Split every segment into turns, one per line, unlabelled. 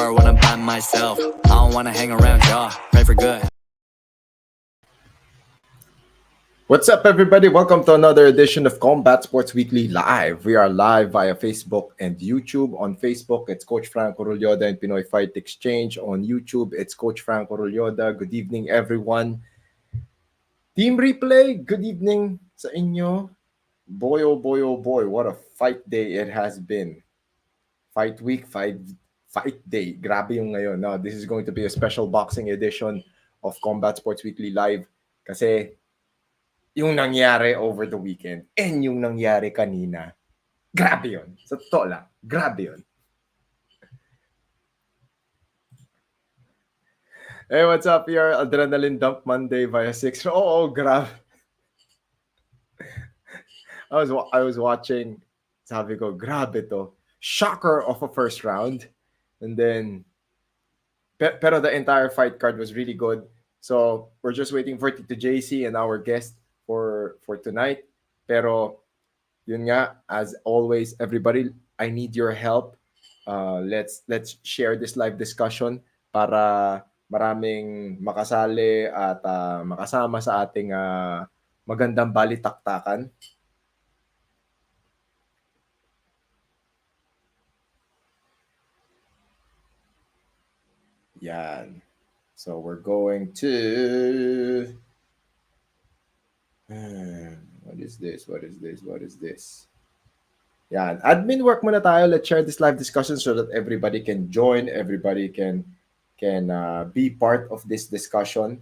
bar when I'm by myself. I don't wanna hang around y'all. Pray for good.
What's up, everybody? Welcome to another edition of Combat Sports Weekly Live. We are live via Facebook and YouTube. On Facebook, it's Coach Franco Rulloda and Pinoy Fight Exchange. On YouTube, it's Coach Franco Rulloda. Good evening, everyone. Team Replay, good evening sa inyo. Boy, oh boy, oh boy, what a fight day it has been. Fight week, fight day. Grabe yung ngayon. No, this is going to be a special boxing edition of Combat Sports Weekly Live kasi yung nangyari over the weekend and yung nangyari kanina, grabe yun. Sa totoo lang, grabe yun. Hey, what's up here? Adrenaline Dump Monday via 6. Oh, grabe. I was watching, sabi ko, grabe to. Shocker of a first round. And then, pero the entire fight card was really good. So, we're just waiting for Tito JC and our guest for tonight. Pero, yun nga, as always, everybody, I need your help. Let's share this live discussion para maraming makasali at makasama sa ating magandang balitaktakan. Yan. So we're going to what is this? Yan. Admin work muna tayo. Let's share this live discussion so that everybody can join, everybody can be part of this discussion.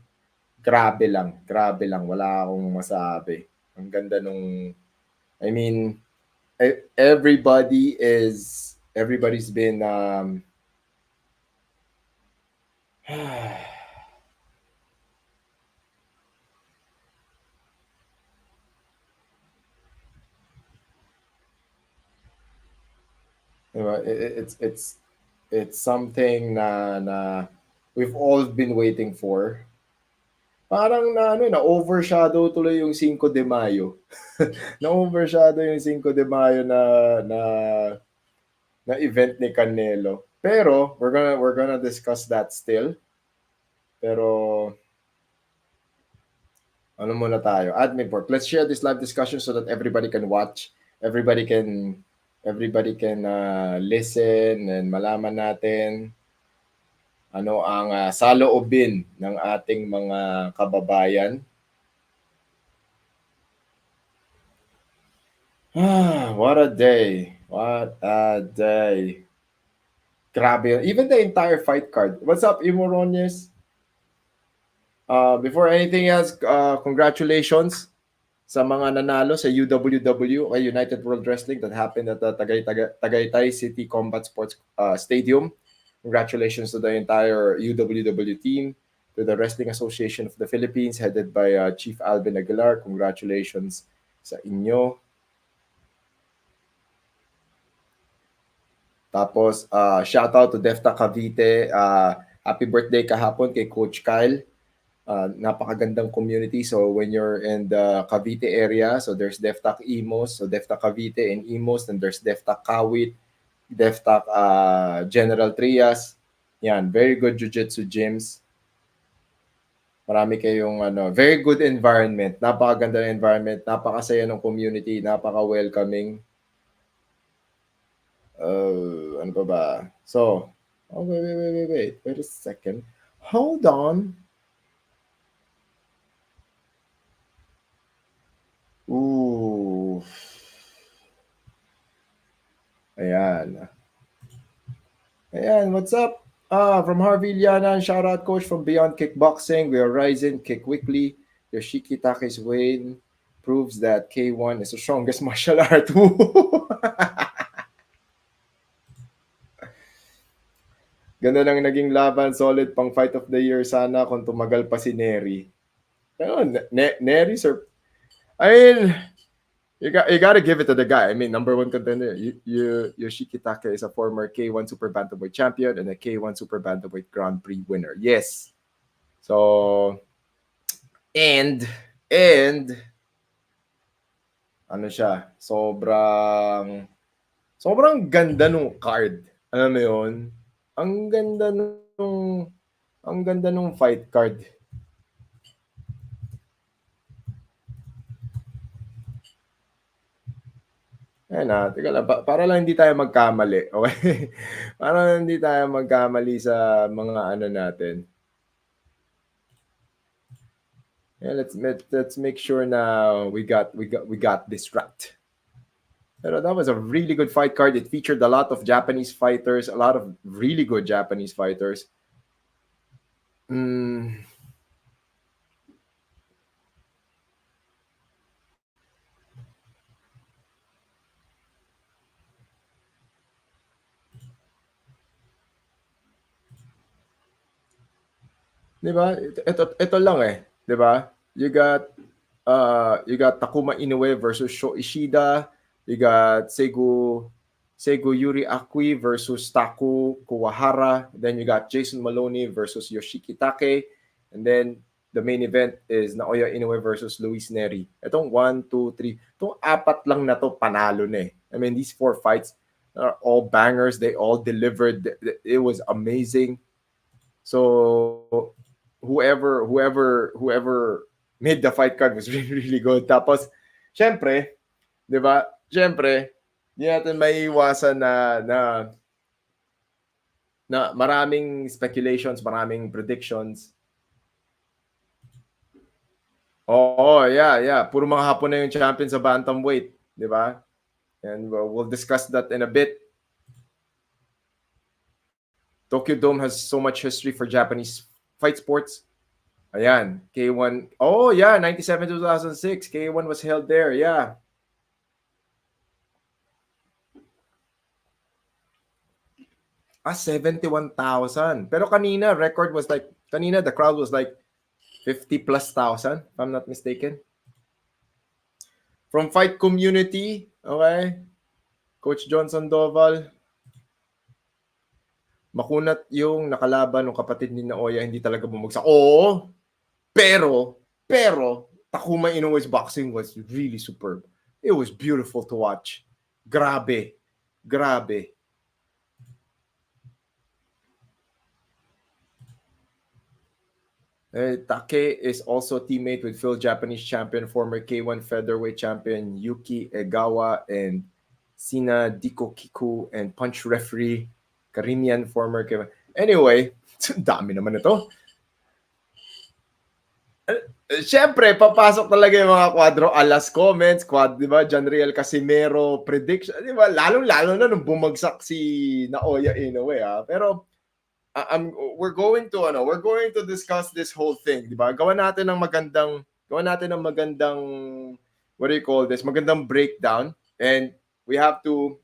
Grabe lang. Wala akong masabi. Ang ganda nung, I mean, everybody's been it's something na we've all been waiting for. Parang na overshadow tuloy yung 5 de Mayo. Na-overshadow yung 5 de Mayo na event ni Canelo. Pero we're gonna discuss that still. Pero ano muna tayo? Admin work. Let's share this live discussion so that everybody can watch, everybody can listen and malaman natin ano ang saloobin ng ating mga kababayan. What a day. Grabe. Even the entire fight card. What's up, Imorones? Before anything else, congratulations sa mga nanalo sa UWW, United World Wrestling, that happened at the Tagaytay City Combat Sports Stadium. Congratulations to the entire UWW team, to the Wrestling Association of the Philippines, headed by Chief Alvin Aguilar. Congratulations sa inyo. Tapos, shout out to Defta Cavite. Happy birthday kahapon kay Coach Kyle. Napakagandang community. So when you're in the Cavite area, so there's Deftak Imos, so Deftak Cavite and Imos, and there's Deftak Kawit, Deftak General Trias. Yan, very good jiu-jitsu gyms. Marami kayong very good environment. Napakaganda ng environment, napakasaya ng community, napaka-welcoming. Ano pa ba? So, wait a second. Hold on. Ooh. Ayan, what's up? From Harvey Lianan, shout out coach from Beyond Kickboxing. We are rising, kick weekly. Yoshiki Take's win proves that K1 is the strongest martial art. Ganda lang naging laban, solid pang fight of the year sana kung tumagal pa si Nery. Nery, sir. I mean, you gotta give it to the guy. I mean, number one contender. Yoshiki Take is a former K1 Super Bantamweight champion and a K1 Super Bantamweight Grand Prix winner. Yes. So, and ano siya, sobrang ganda nung card. Alam mo yun? Ang ganda nung fight card. Ayan teka lang, para lang hindi tayo magkamali, okay? Para lang hindi tayo magkamali sa mga ano natin. Yeah, let's make sure na we got this right. Pero that was a really good fight card. It featured a lot of Japanese fighters, a lot of really good Japanese fighters. Mm. Di ba? Ito lang eh. Di ba? You got Takuma Inoue versus Sho Ishida. You got Seigo Yuri Akui versus Taku Kuwahara. Then you got Jason Maloney versus Yoshiki Take. And then the main event is Naoya Inoue versus Luis Nery. Itong 1, 2, 3. Itong apat lang na to panalo na eh. I mean, these 4 fights are all bangers. They all delivered. It was amazing. So whoever made the fight card was really, really good. Tapos, syempre, di ba? Syempre, di natin maiiwasan na maraming speculations, maraming predictions. Oh, yeah. Puro mga Hapon na yung champion sa bantamweight, di ba? And we'll discuss that in a bit. Tokyo Dome has so much history for Japanese fight sports. Ayan, K1. Oh, yeah, 97-2006. K1 was held there, yeah. 71,000. Pero kanina, the crowd was like 50 plus thousand, if I'm not mistaken. From fight community, okay, Coach Johnson Doval, makunat yung nakalaban ng kapatid ni Naoya, hindi talaga bumagsak. Oo, pero, Takuma Inoue's boxing was really superb. It was beautiful to watch. Grabe. Take is also teammate with Phil Japanese champion, former K1 featherweight champion Yuki Egawa, and Sina Diko Kiku, and punch referee Karimian, former K1. Anyway, dami naman ito. Siyempre, papasok talaga yung mga kwadro, alas comments, di ba? Riel Casimero, prediction, di ba? Lalo na nung bumagsak si Naoya Inoue, Pero, we're going to discuss this whole thing, di ba? Gawa natin ng magandang what do you call this? Magandang breakdown, and we have to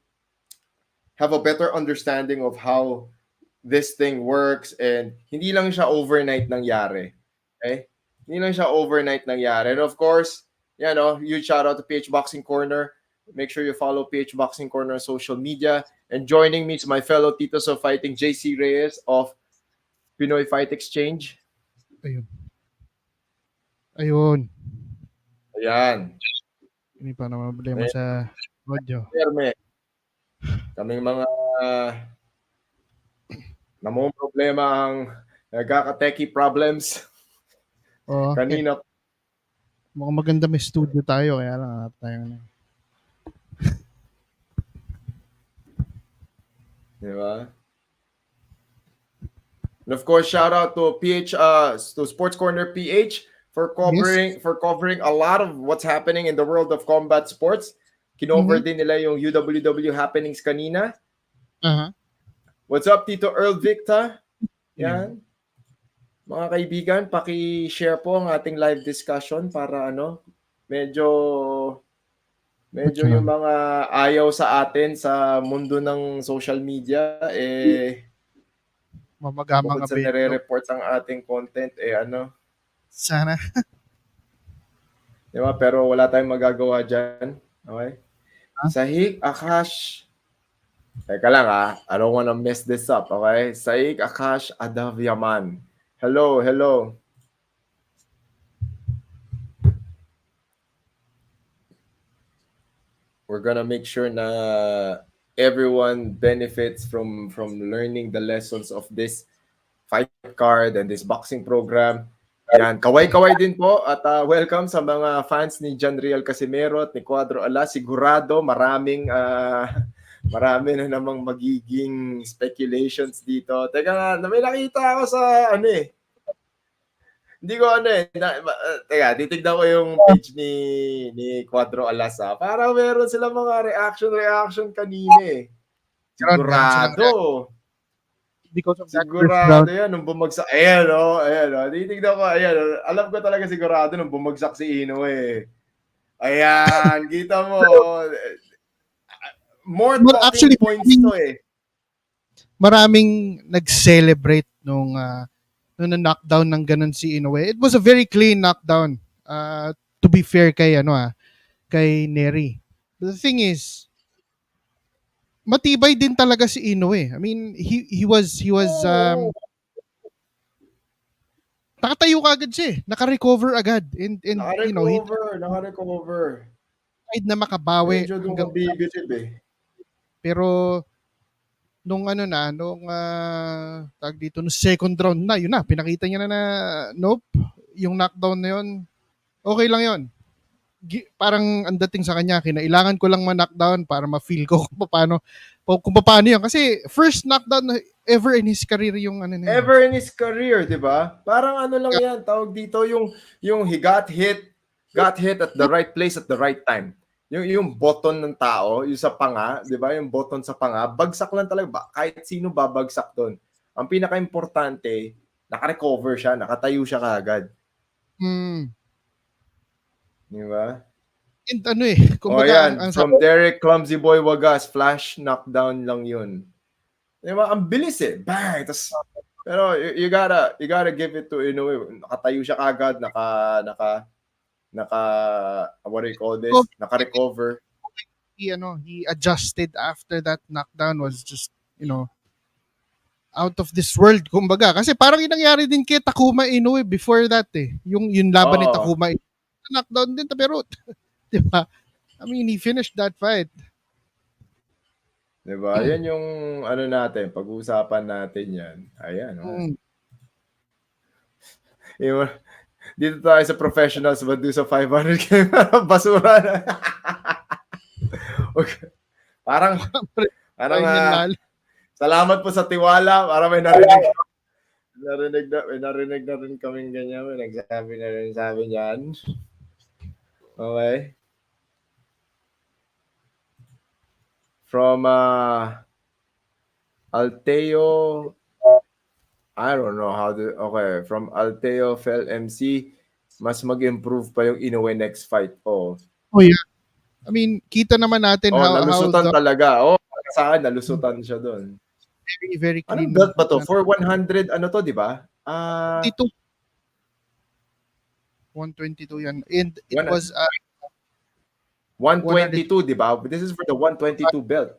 have a better understanding of how this thing works, and hindi lang siya overnight nangyari. Okay? Hindi lang siya overnight nangyari. And of course, huge shout out to PH Boxing Corner. Make sure you follow PH Boxing Corner on social media. And joining me is my fellow Titos of Fighting, JC Reyes of Pinoy Fight Exchange.
Ayun.
Ayan.
Hindi pa naman problema sa audio.
Kaming mga namong problema ang nagkaka-techie problems. Kanina.
Mukhang maganda may studio tayo, kaya lang hanap tayo na.
Diba? And of course, shout out to to Sports Corner PH for covering a lot of what's happening in the world of combat sports. Kinover din nila yung UWW happenings kanina. What's up, Tito Earl Victa? Yan. Mga kaibigan, paki-share po ang ating live discussion para medyo yung mga ayaw sa atin sa mundo ng social media
mamagamang
bukod sa nire-report ang ating content
sana.
Diba? Pero wala tayong magagawa dyan. Okay? Sahig Akash. Teka lang I don't wanna mess this up. Okay? Sahig Akash Adavyaman. Hello. We're gonna make sure na everyone benefits from learning the lessons of this fight card and this boxing program. Yan, kaway-kaway din po at welcome sa mga fans ni Riel Casimero at ni Cuadro Alas. Sigurado marami na namang magiging speculations dito. Teka nga, may nakita ako sa hindi ko teka, titignan ko yung page ni Cuadro Alas Para meron sila mga reaction kanina Sigurado.
Because of that
Sigurado yan, nung bumagsak. Ayan. Titignan ko, alam ko talaga sigurado nung bumagsak si Inoue. Ayan, kita mo. More talking points to
Maraming nag-celebrate nung na-knockdown ng ganun si Inoue. It was a very clean knockdown. To be fair kay kay Nery. The thing is, matibay din talaga si Inoue. I mean, he was nakatayo agad siya. Naka-recover agad and
naka-recover.
Tried na makabawi.
Medyo doon bibilib
Pero nung tag dito, no second round na, yun na, pinakita niya na nope, yung knockdown na yun, okay lang yun. Parang ang dating sa kanya, kinailangan ko lang ma-knockdown para ma-feel ko kung paano yun. Kasi first knockdown ever in his career yung
Ever in his career, di ba? Parang lang yan, tawag dito, yung he got hit at the right place at the right time. Yung button ng tao, yung sa panga, di ba? Yung button sa panga, bagsak lang talaga. Kahit sino babagsak doon. Ang pinaka-importante, naka-recover siya, nakatayo siya kaagad. Di ba?
And kumbaga,
from Derek Clumsy Boy Wagas, flash knockdown lang yun. Di ba? Ang bilis Bang! Pero you gotta give it to Inoue. Nakatayo siya kaagad, what do you call this? Naka-recover.
He adjusted after that knockdown was just, out of this world, kumbaga. Kasi parang yung nangyari din kay Takuma Inoue before that Yung laban ni Takuma Inoue. Knockdown din pero diba? I mean, he finished that fight.
Diba? Yan yung natin, pag-uusapan natin yan. Ayan. Dito tayo sa professionals ba do sa 500k basura na. Okay. Parang salamat po sa tiwala. Para may narinig na rin kaming ganyan. May nagsabi na rin sa amin yan. Okay. From Alteo, I don't know how to, okay, from Alteo Fel MC, mas mag-improve pa yung Inoue next fight.
Oh yeah. I mean, kita naman natin
nalusutan talaga. Saan nalusutan siya doon.
Very, very clean.
Anong belt ba to? For 100, di ba?
122 yan. And it was
122, di ba? This is for the 122 belt.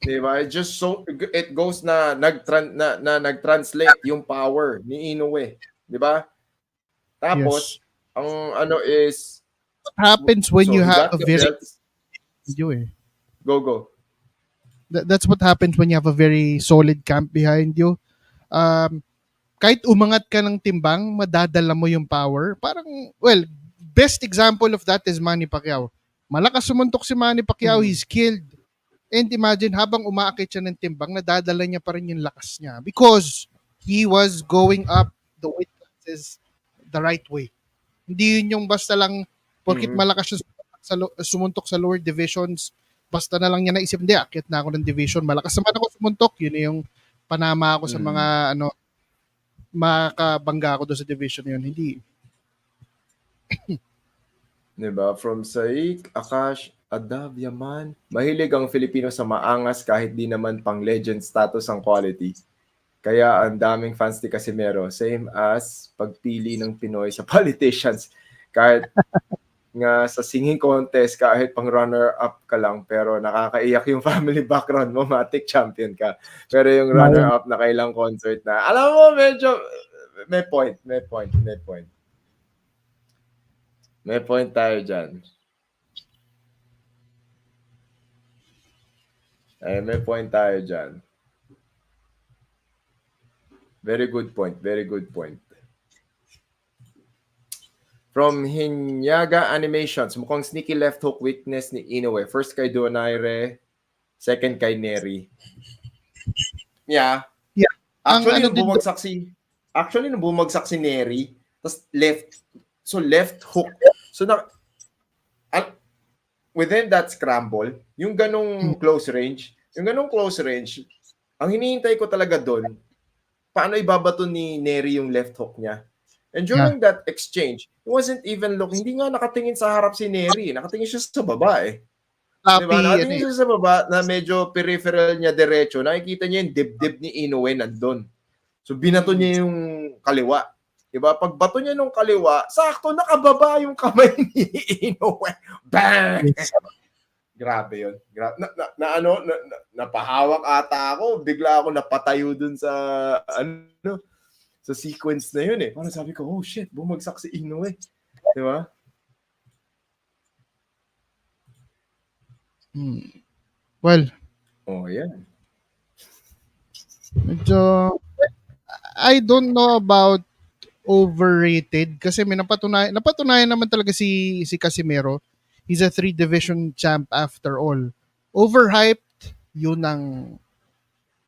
Di ba? It goes na nag-translate yung power ni Inoue, di ba? Tapos ang is
what happens when you have a very
Go.
That's what happens when you have a very solid camp behind you. Kahit umangat ka ng timbang, madadala mo yung power. Parang, best example of that is Manny Pacquiao. Malakas sumuntok si Manny Pacquiao, he's skilled. And imagine, habang umaakit siya ng timbang, nadadala niya pa rin yung lakas niya. Because he was going up the weight classes the right way. Hindi yun yung basta lang, porkit malakas siya sumuntok sa lower divisions, basta na lang niya naisip, hindi, akit na ako ng division. Malakas naman ako sumuntok. Yun yung panama ako sa mga, makabangga ako doon sa division yun. Hindi.
Diba? From Saik, Akash, Adav, Yaman. Mahilig ang Filipino sa maangas kahit di naman pang legend status ang quality. Kaya ang daming fans ni Casimero. Same as pagpili ng Pinoy sa politicians. Kahit nga sa singing contest, kahit pang runner-up ka lang, pero nakakaiyak yung family background mo, matik champion ka. Pero yung runner-up na kailang concert na, alam mo, medyo, may point. May point tayo dyan. Ay, may point tayo dyan. Very good point. Very good point. From Hinyaga Animations, mukhang sneaky left hook weakness ni Inoue. First kay Donaire, second kay Nery. Yeah.
Yeah.
Actually,
Ang ano
nung
din
bumagsak si Nery, tapos left hook. So, within that scramble, yung ganong close range, ang hinihintay ko talaga doon, paano ibabato ni Nery yung left hook niya. And during that exchange, he wasn't even looking, hindi nga nakatingin sa harap si Nery, nakatingin siya sa baba eh. Diba? Nakatingin siya sa baba na medyo peripheral niya diretso, nakikita niya yung dibdib ni Inoue nandun. So binato niya yung kaliwa. Diba? Pag bato niya nung kaliwa, sakto nakababa yung kamay ni Inoue. Bang! Grabe yun. Napahawak ata ako. Bigla ako napatayo dun sa sa sequence na yun eh. Parang sabi ko, oh shit, bumagsak si Inoue. Di ba?
Well.
Oh, yeah.
Medyo, I don't know about overrated kasi may napatunayan naman talaga si Casimero. He's a 3-division champ after all. Overhyped, yun ang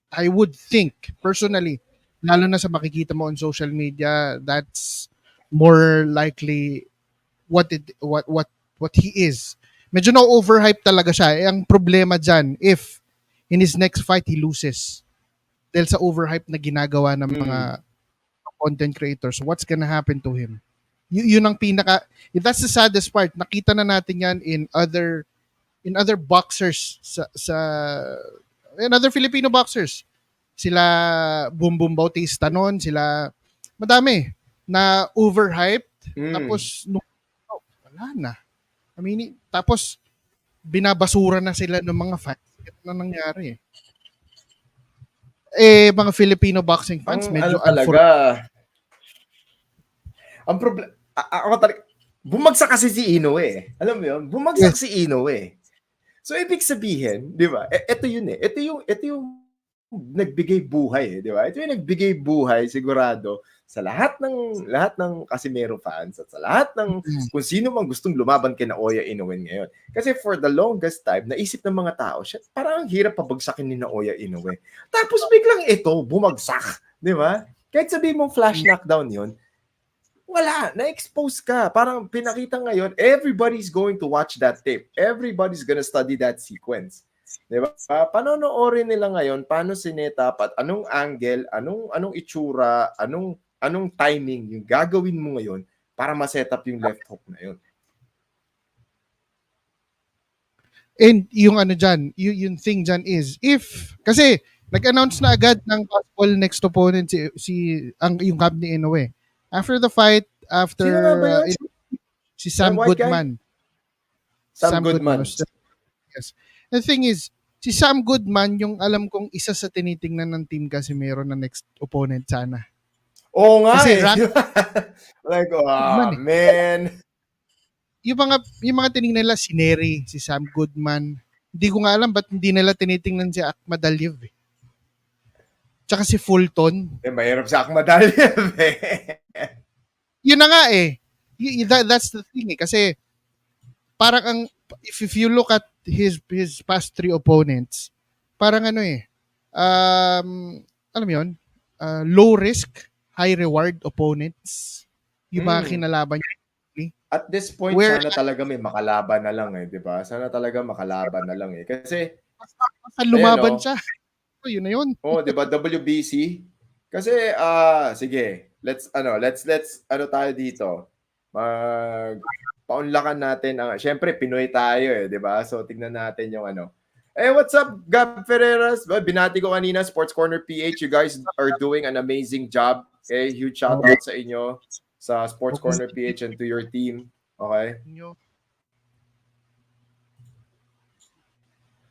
I would think personally, lalo na sa makikita mo on social media, that's more likely what he is. Medyo na overhyped talaga siya. Ang problema dyan, if in his next fight he loses dahil sa overhype na ginagawa ng mga content creators, what's gonna happen to him? Yun ang that's the saddest part. Nakita na natin yan in other boxers in other Filipino boxers. Sila Boom Boom Bautista noon, sila madami na overhyped tapos wala na. I mean, tapos binabasura na sila ng mga fans. Ito na nangyari mga Filipino boxing fans medyo
talaga. Ang problema, ako talaga, bumagsak kasi si Inoue eh. Alam mo yun? Bumagsak si Inoue. So, ibig sabihin, di ba? Ito yun eh. Ito yung nagbigay buhay eh, di ba? Ito yung nagbigay buhay, sigurado, sa lahat ng Casimero fans at sa lahat ng kung sino mang gustong lumaban kay Naoya Inoue ngayon. Kasi for the longest time, naisip ng mga tao, parang ang hirap pabagsakin ni Naoya Inoue. Tapos biglang ito, bumagsak. Di ba? Kahit sabihin mong flash knockdown yun, wala, na-expose ka. Parang pinakita ngayon, everybody's going to watch that tape. Everybody's gonna study that sequence. Diba? Panonoorin nila ngayon, paano sinetap at anong angle, anong itsura, anong timing yung gagawin mo ngayon para ma-setup yung left hook na yun.
And yung dyan, yung thing dyan is, kasi nag-announce na agad ng possible next opponent yung camp ni Inoue. After the fight, si Sam Goodman.
Sam Goodman.
Yes. The thing is, si Sam Goodman, yung alam kong isa sa tinitingnan ng team Casimero na next opponent sana.
Oo nga
kasi
like, man.
Yung mga tinignan nila, si Nery, si Sam Goodman. Hindi ko nga alam ba't hindi nila tinitingnan si Ahmad Aliyev eh. Tsaka si Fulton.
Mahirap sa Ahmad Aliyev eh.
Yun na nga eh. That's the thing eh. Kasi parang if you look at his past 3 opponents, parang alam mo yun, low risk, high reward opponents. Yung mga kinalaban niya.
At this point, sana talaga may makalaban na lang eh, di ba? Sana talaga makalaban na lang eh. Kasi
lumaban siya. Yun na yun.
Di ba? WBC. Kasi, sige, let's tayo dito. Paunlakan natin syempre Pinoy tayo eh, 'di ba? So tingnan natin yung what's up, Gab Ferreras? Binati ko kanina, Sports Corner PH. You guys are doing an amazing job. Okay, huge shout out sa inyo sa Sports Corner PH and to your team. Okay?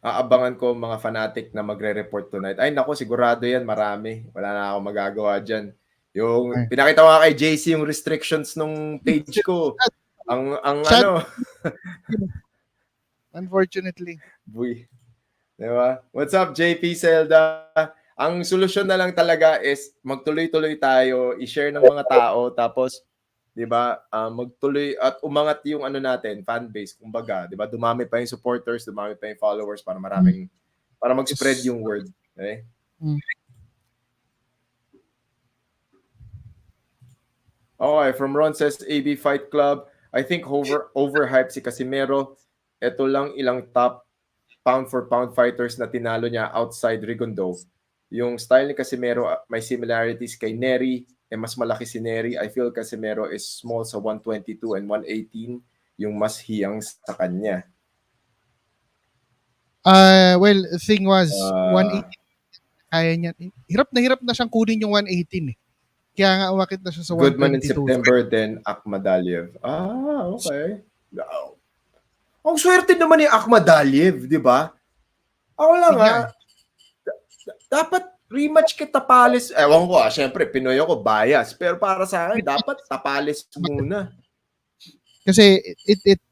Aabangan ko mga fanatic na magre-report tonight. Ay nako, sigurado yan, marami. Wala na akong magagawa dyan. Yung pinakita ko kay JC yung restrictions nung page ko. Ang
Unfortunately.
Diba? What's up, JP Zelda? Ang solusyon na lang talaga is magtuloy-tuloy tayo, i-share ng mga tao, tapos, di ba, magtuloy at umangat yung ano natin, fan base, kumbaga, di ba, dumami pa yung supporters, dumami pa yung followers para para mag-spread yung word. Okay? Okay, from Ron says, AB Fight Club, I think overhyped si Casimero. Ito lang ilang top pound for pound fighters na tinalo niya outside Rigondo. Yung style ni Casimero may similarities kay Nery, mas malaki si Nery. I feel Casimero is small sa 122 and 118, yung mas hiyang sa kanya.
Well, the thing was, 118, kaya niya. Hirap na siyang kunin yung 118 eh. Kaya nga umakit na siya sa 122.
Goodman in September, then Akhmadaliev. Okay. Ang swerte naman ni Akhmadaliev, di ba? Ako lang dapat rematch kay Tapales. Ewan ko syempre, Pinoy ako, bias. Pero para sa akin, dapat Tapales muna.
Kasi it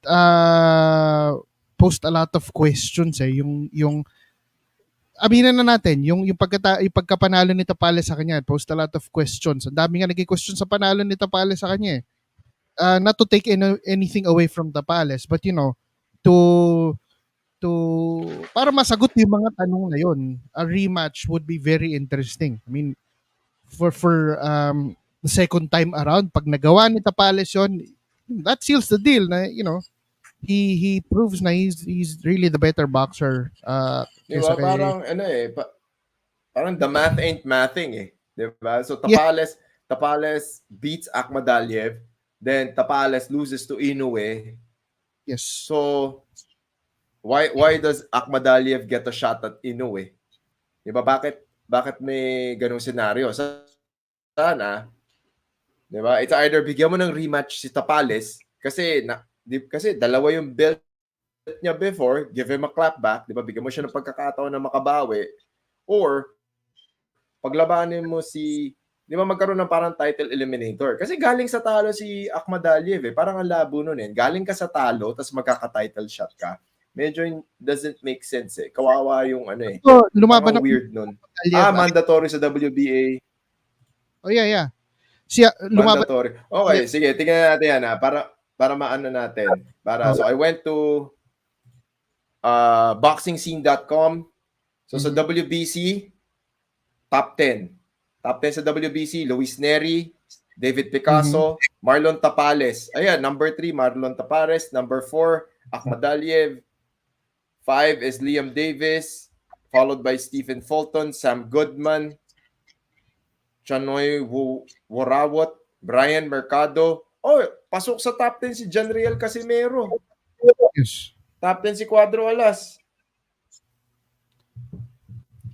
post a lot of questions yung aminin na natin, yung pagkapanalo ni Tapales sa kanya, post a lot of questions. Ang dami nga naging question sa panalo ni Tapales sa kanya. Not to take anything away from Tapales, but to para masagot yung mga tanong na yun, a rematch would be very interesting. I mean, for the second time around, pag nagawa ni Tapales yun, that seals the deal na, he proves na he's really the better boxer.
Diba? Parang parang the math ain't mathing eh. Diba? So Tapales beats Akhmadaliev, then Tapales loses to Inoue.
Yes.
So why does Akhmadaliev get a shot at Inoue? Diba? Bakit may ganung senaryo? Sana, diba? It's either bigyan mo ng rematch si Tapales kasi dalawa yung belt niya before, give him a clap back, diba? Bigyan mo siya ng pagkakataon na makabawi, or paglabanin mo di ba magkaroon ng parang title eliminator? Kasi galing sa talo si Akhmadaliev parang ang labo nun Galing ka sa talo, tapos magkaka-title shot ka. Medyo doesn't make sense Kawawa yung
So, lumaban
weird nun. Mandatory sa WBA.
Oh yeah. Lumaban.
Mandatory. Okay, sige, tingnan natin yan para maano natin. So I went to boxingscene.com. So sa WBC, top 10. Top 10 sa WBC, Luis Nery, David Picasso, Marlon Tapales. Ayan, number 3, Marlon Tapales. Number 4, Akhmadaliev. 5 is Liam Davis, followed by Stephen Fulton, Sam Goodman, Chanoy Worawot, Brian Mercado. Pasok sa top 10 si Riel Casimero.
Yes.
Top 10 si Cuadro Alas.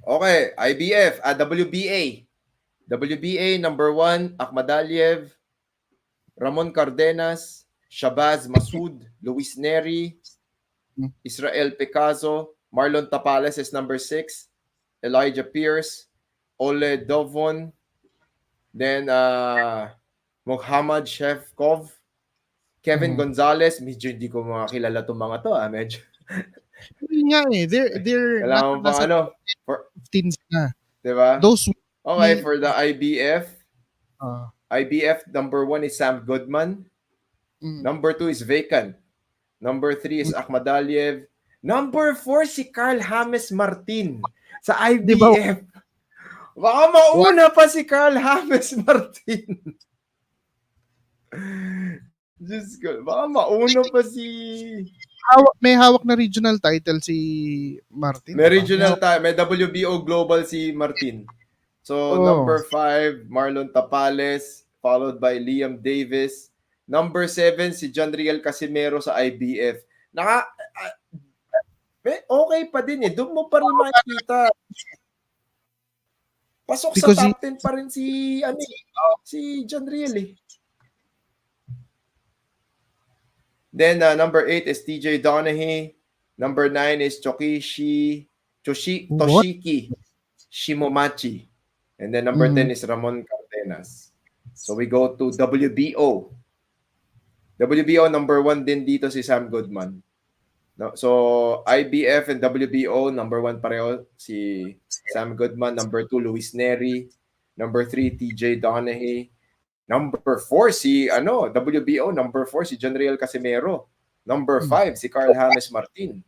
Okay, IBF, WBA. WBA number 1, Akhmadaliev, Ramon Cardenas, Shabazz Masood, Luis Nery, Israel Picasso, Marlon Tapales is number 6, Elijah Pierce, Ole Dovon, then Muhammad Shevkov, Kevin Gonzalez. Medyo hindi ko makakilala itong mga to. Medyo.
They're
kailangan pang
for 15 na.
Diba?
Okay,
for the IBF number 1 is Sam Goodman. Number 2 is vacant. Number 3 is Akhmadaliev. Number 4 si Carl James Martin sa IBF. Baka mauna pa si Carl James Martin. Diyos ko, baka mauna pa si...
May hawak na regional title si Martin.
May regional title. May WBO Global si Martin. So, number 5, Marlon Tapales, followed by Liam Davis. Number 7, si Riel Casimero sa IBF. Okay pa din Doon mo pa rin makikita. Pasok sa top 10 pa rin si Riel Then, number 8 is TJ Donaghy. Number 9 is Toshiki Shimomachi. And then number 10 is Ramon Cardenas. So we go to WBO. WBO number 1 din dito si Sam Goodman. No, so IBF and WBO number 1 pareho si Sam Goodman, number 2 Luis Nery, number 3 TJ Donaghy, number 4 si WBO number 4 si Riel Casimero, number 5 si Carl James Martin.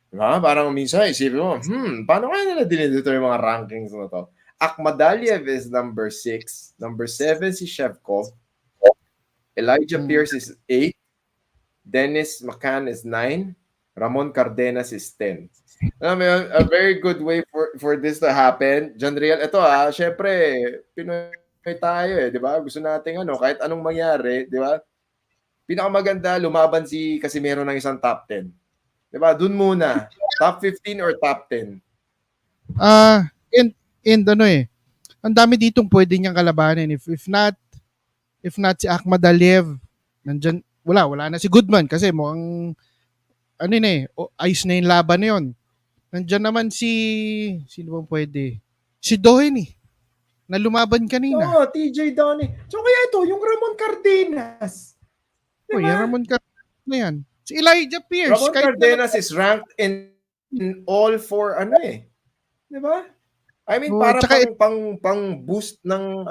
Diba? Parang minsan isipin mo, paano kaya nila dinidito yung mga rankings na to? Akhmadaliev is number 6, number 7 si Shevkov, Elijah Pierce is 8, Dennis McCann is 9, Ramon Cardenas is 10. Alam mo yun, a very good way for this to happen. John Riel, ito syempre, Pinoy tayo di ba? Gusto nating kahit anong mangyari, di ba? Pinakamaganda, lumaban si Casimero ng isang top 10. Di ba? Dun muna. Top 15 or top 10?
And ang dami ditong pwede niyang kalabanin. If not si Akhmadaliev, nandyan, wala na si Goodman kasi mukhang ice na yung laban na yun. Nandyan naman sino bang pwede? Si Dohen na lumaban kanina.
TJ Donny. So kaya ito, yung Ramon Cardenas.
Diba? Yung Ramon Cardenas na yan. Si Elijah Pierce.
Ramon Cardenas is ranked in all four Di ba? I mean, para pang boost ng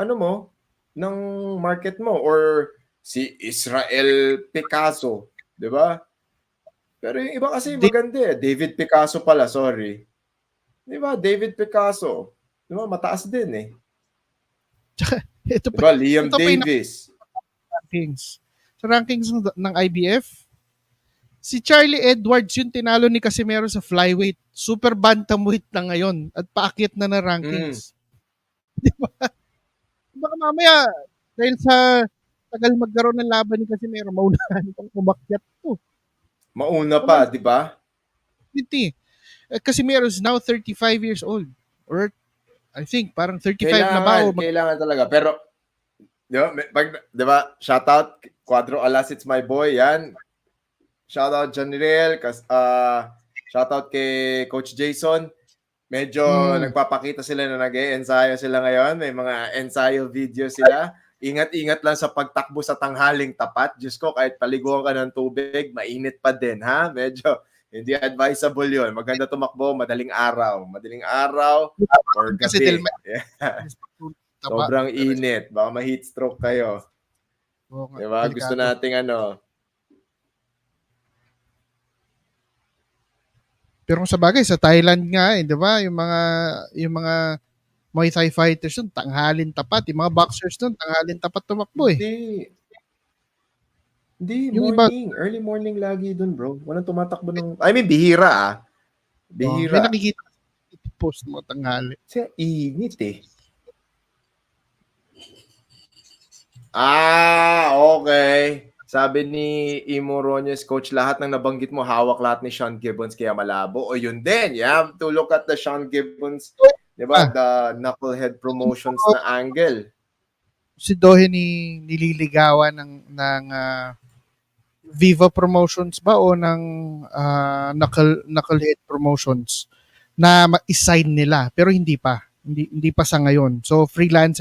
ng market mo, or si Israel Picasso, di ba? Pero yung iba kasi maganda David Picasso pala, sorry. Di ba? David Picasso. Di ba? Mataas din
Tsaka, ito
diba? Liam Davis.
Rankings. Sa rankings ng IBF, si Charlie Edwards yung tinalo ni Casimero sa flyweight. Super bantamweight na ngayon at paakyat na rankings. Di ba? Baka mamaya, dahil sa tagal magkaroon ng laban ni Casimero, maunahan itong umakyat to.
Mauna pa, di ba?
Casimero is now 35 years old. Or I think parang 35
kailangan,
na ba?
Kailangan talaga. Pero, di ba, shout out, Cuadro Alas, it's my boy, yan. Shout out John Riel, shout out kay Coach Jason. Medyo nagpapakita sila na nag-e-ensayo sila ngayon. May mga ensayo video sila. Ingat-ingat lang sa pagtakbo sa tanghaling tapat. Diyos ko, kahit paliguan ka ng tubig, mainit pa din, ha? Medyo hindi advisable yun. Maganda tumakbo, madaling araw. Madaling araw or gabi. Sobrang init. Baka ma-heat stroke kayo. Diba? Gusto nating
Pero kung sa bagay, sa Thailand nga di ba? Yung mga Muay Thai fighters doon, tanghalin tapat. Yung mga boxers doon, tanghalin tapat tumakbo
Hindi, morning. Early morning lagi doon, bro. Walang tumatakbo ng... I mean, bihira Bihira.
May nakikita post mo tanghali.
Siya, init okay. Sabi ni Imo Roñez, Coach, lahat ng nabanggit mo, hawak lahat ni Sean Gibbons, kaya malabo. O yun din, you have to look at the Sean Gibbons, di ba? The Knucklehead Promotions na angle.
Si Dohe nililigawan ng Viva Promotions ba o ng Knucklehead Promotions na ma-assign nila, pero hindi pa sa ngayon. So freelance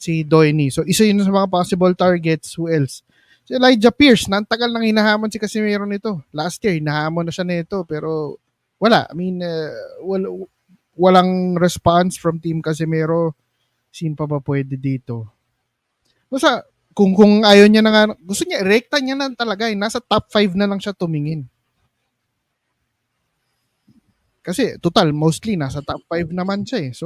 si Doheny. So isa yun sa mga possible targets. Who else? Si Elijah Pierce, nantagal nang hinahamon si Casimero nito. Last year, hinahamon na siya nito, pero wala. I mean, walang response from Team Casimero. Sino pa ba pwede dito? Basta, kung ayaw niya na nga, gusto niya, rekta niya na talaga. Nasa top 5 na lang siya tumingin. Kasi, total, mostly, nasa top 5 naman siya So,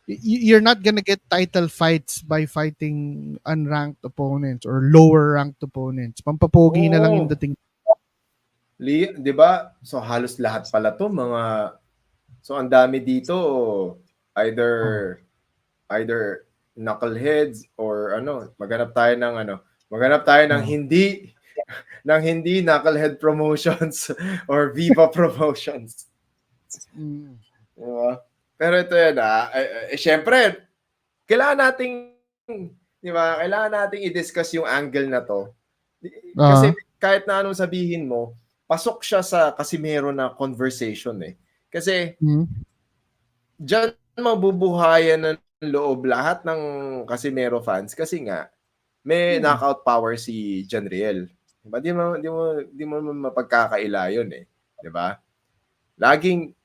you're not gonna get title fights by fighting unranked opponents or lower ranked opponents. Pampapogi na lang yung dating.
Di ba? So halos lahat pala to so ang dami dito either knuckleheads or maghanap tayo ng hindi knucklehead promotions or Viva promotions. Diba? Pero ito yan syempre, kailangan nating i-discuss yung angle na to. Kasi kahit na anong sabihin mo, pasok siya sa Casimero na conversation Kasi, dyan mabubuhayan ng loob lahat ng Casimero fans kasi nga, may knockout power si Riel. Diba? Di mo mapagkakaila yun eh. Diba? Laging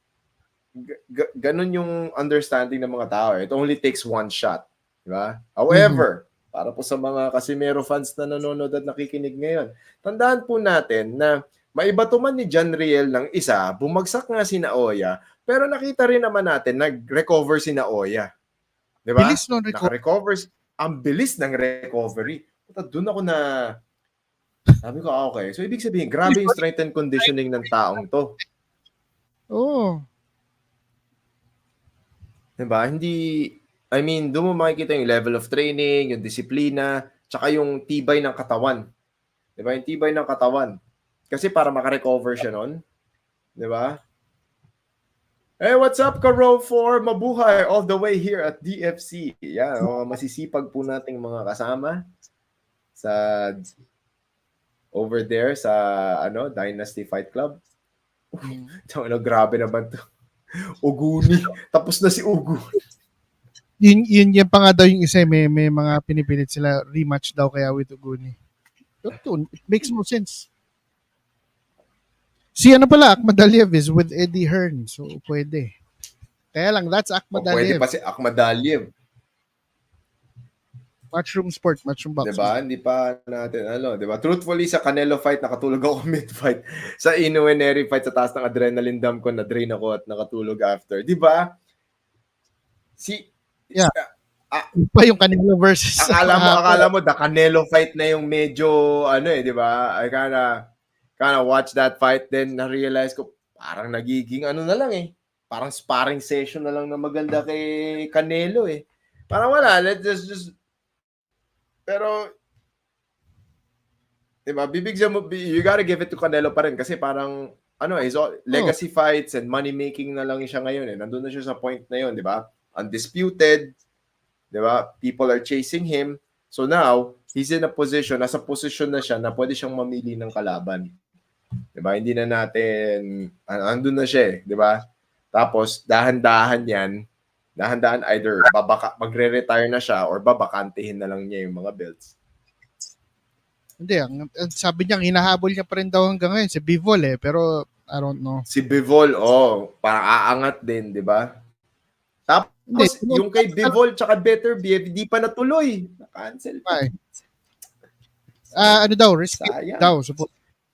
ganun yung understanding ng mga tao. It only takes one shot. Diba? However, para po sa mga Casimero fans na nanonood at nakikinig ngayon, tandaan po natin na maiba man ni Riel ng isa, bumagsak nga si Naoya, pero nakita rin naman natin, nag-recover si Naoya. Diba?
Bilis no
Naka-recover. Ang bilis ng recovery. Doon ako na, sabi ko, okay. So, ibig sabihin, grabe yung strength and conditioning ng taong to.
Oo.
Diba? Hindi, I mean, doon mo makikita yung level of training, yung disiplina, tsaka yung tibay ng katawan. Diba? Yung tibay ng katawan. Kasi para makarecover siya nun. Diba? Hey, what's up, Karo for Mabuhay all the way here at DFC. Yan, masisipag po nating mga kasama sa over there sa Dynasty Fight Club. Grabe naman to. Uguni. Tapos na si Uguni.
Yun pa nga daw yung isa, may mga pinipilit sila rematch daw kaya with Uguni. It makes no sense. Si Akhmadaliev is with Eddie Hearn. So, pwede. Kaya lang, that's Akhmadaliev.
Pwede pa si Akhmadaliev.
Matchroom sport, matchroom boxing.
Diba? Hindi pa natin, diba? Truthfully, sa Canelo fight, nakatulog ako mid-fight. Sa Inoue Nery fight, sa taas ng adrenaline dump ko, na-drain ako at nakatulog after. Diba?
Pa yung Canelo versus...
Akala mo, the Canelo fight na yung medyo, diba? I kinda watch that fight, then na-realize ko, parang nagiging na lang eh. Parang sparring session na lang na maganda kay Canelo eh. Parang wala, let's just pero, diba, you gotta give it to Canelo pa rin kasi parang, legacy fights and money-making na lang siya ngayon eh. Nandun na siya sa point na yun, diba? Undisputed, diba? People are chasing him. So now, he's in a position, nasa position na siya na pwede siyang mamili ng kalaban. Diba? Hindi na natin, andun na siya eh, diba? Tapos, dahan-dahan either magre-retire na siya or babakantihin na lang niya yung mga belts.
Hindi, sabi niya, hinahabol niya pa rin daw hanggang ngayon si Bivol eh, pero I don't know.
Si Bivol, parang aangat din, di ba? Tapos, yung kay Bivol tsaka Better Beef, hindi pa natuloy. Na-cancel pa.
Risky daw.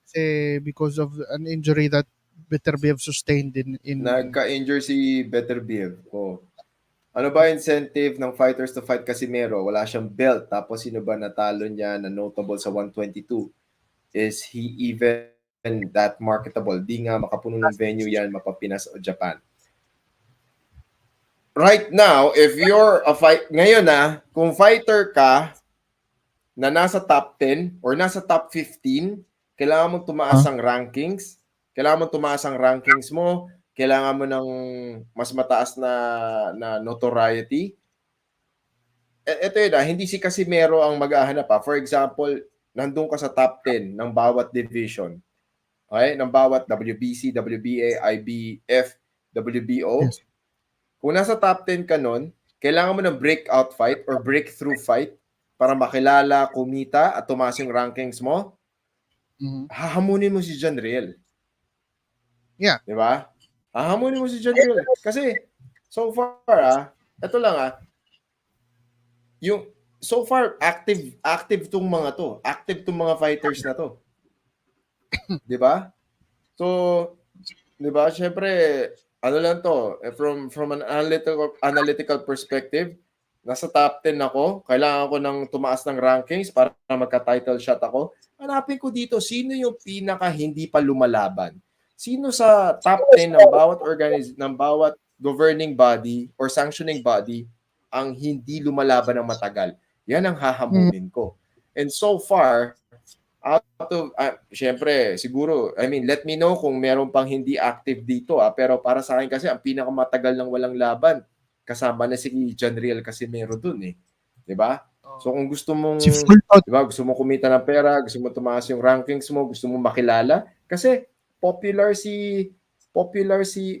Kasi because of an injury that Beterbiev sustained in
nagka-injure si Beterbiev. Ano ba incentive ng fighters to fight Casimero? Wala siyang belt. Tapos sino ba natalo niya na notable sa 122? Is he even that marketable? Di nga makapuno ng venue yan, mapapinas o Japan. Right now, if you're ngayon kung fighter ka na nasa top 10 or nasa top 15, kailangan mo tumaas ang rankings. Kailangan mo tumaas ang rankings mo. Kailangan mo ng mas mataas na notoriety. Ito yun hindi si Casimero ang mag-ahanap For example, nandun ka sa top 10 ng bawat division. Okay? Ng bawat WBC, WBA, IBF, WBO. Yes. Kung nasa top 10 ka nun, kailangan mo ng breakout fight or breakthrough fight para makilala, kumita, at tumaas yung rankings mo. Hahamunin mo si Riel.
Yeah.
Diba? Hahamunin mo si Riel. Kasi, so far, ito lang yung, so far, active tong mga to. Active tong mga fighters na to. Diba? So, diba, syempre, lang to, from an analytical perspective, nasa top 10 ako, kailangan ko ng tumaas ng rankings para magka-title shot ako. Hanapin ko dito, sino yung pinaka hindi pa lumalaban? Sino sa top 10 ng bawat governing body or sanctioning body ang hindi lumalaban ng matagal? Yan ang hahamunin ko. And so far, out of, syempre, siguro, let me know kung meron pang hindi active dito. Pero para sa akin kasi, ang pinakamatagal ng walang laban, kasama na si Riel Casimero dun eh. Diba? So kung gusto mong, diba, gusto mong kumita ng pera, gusto mo tumaas yung rankings mo, gusto mong makilala, kasi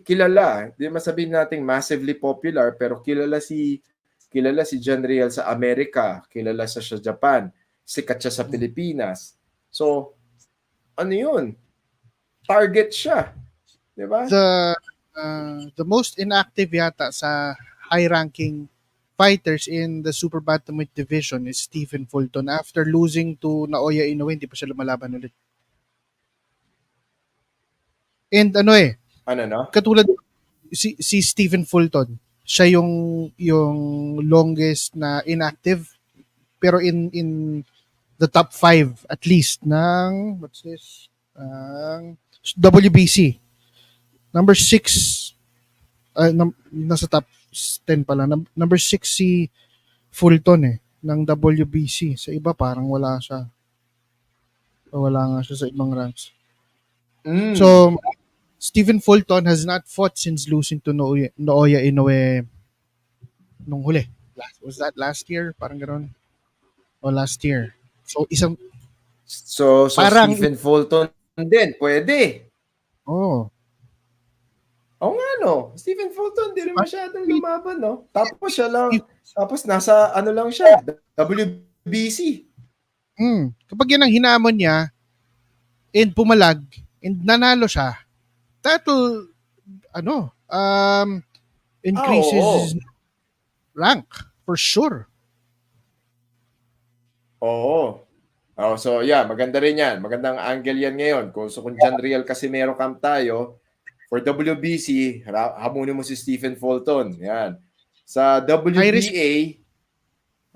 kilala. Di masabihin natin massively popular, pero kilala si Riel sa Amerika, kilala sa Japan, sikat siya sa Pilipinas. So, ano yun? Target siya. Diba?
The most inactive yata sa high-ranking fighters in the super bantamweight division is Stephen Fulton. After losing to Naoya Inoue, hindi pa siya lumalaban ulit. And
Ano no?
katulad si Stephen Fulton, siya yung longest na inactive, pero in the top 5 at least ng what's this? WBC. Number 6 nasa top 10 pala. Number 6 si Fulton ng WBC. Sa iba parang wala siya. Wala nga siya sa ibang ranks. So, Stephen Fulton has not fought since losing to Naoya Inoue nung huli. Was that last year? Parang gano'n. O last year. So,
So
parang,
Stephen Fulton din, pwede.
Oo
nga, no? Stephen Fulton, di rin masyadong lumaban, no? Tapos siya lang, tapos nasa, ano lang siya, WBC.
Kapag yan ang hinamon niya, and pumalag, and nanalo siya, that'll, increases his rank, for sure.
Oo. So yeah, maganda rin yan. Magandang angle yan ngayon. Kung dyan Riel Casimero camp tayo, for WBC, hamunin mo si Stephen Fulton. Yan. Sa WBA,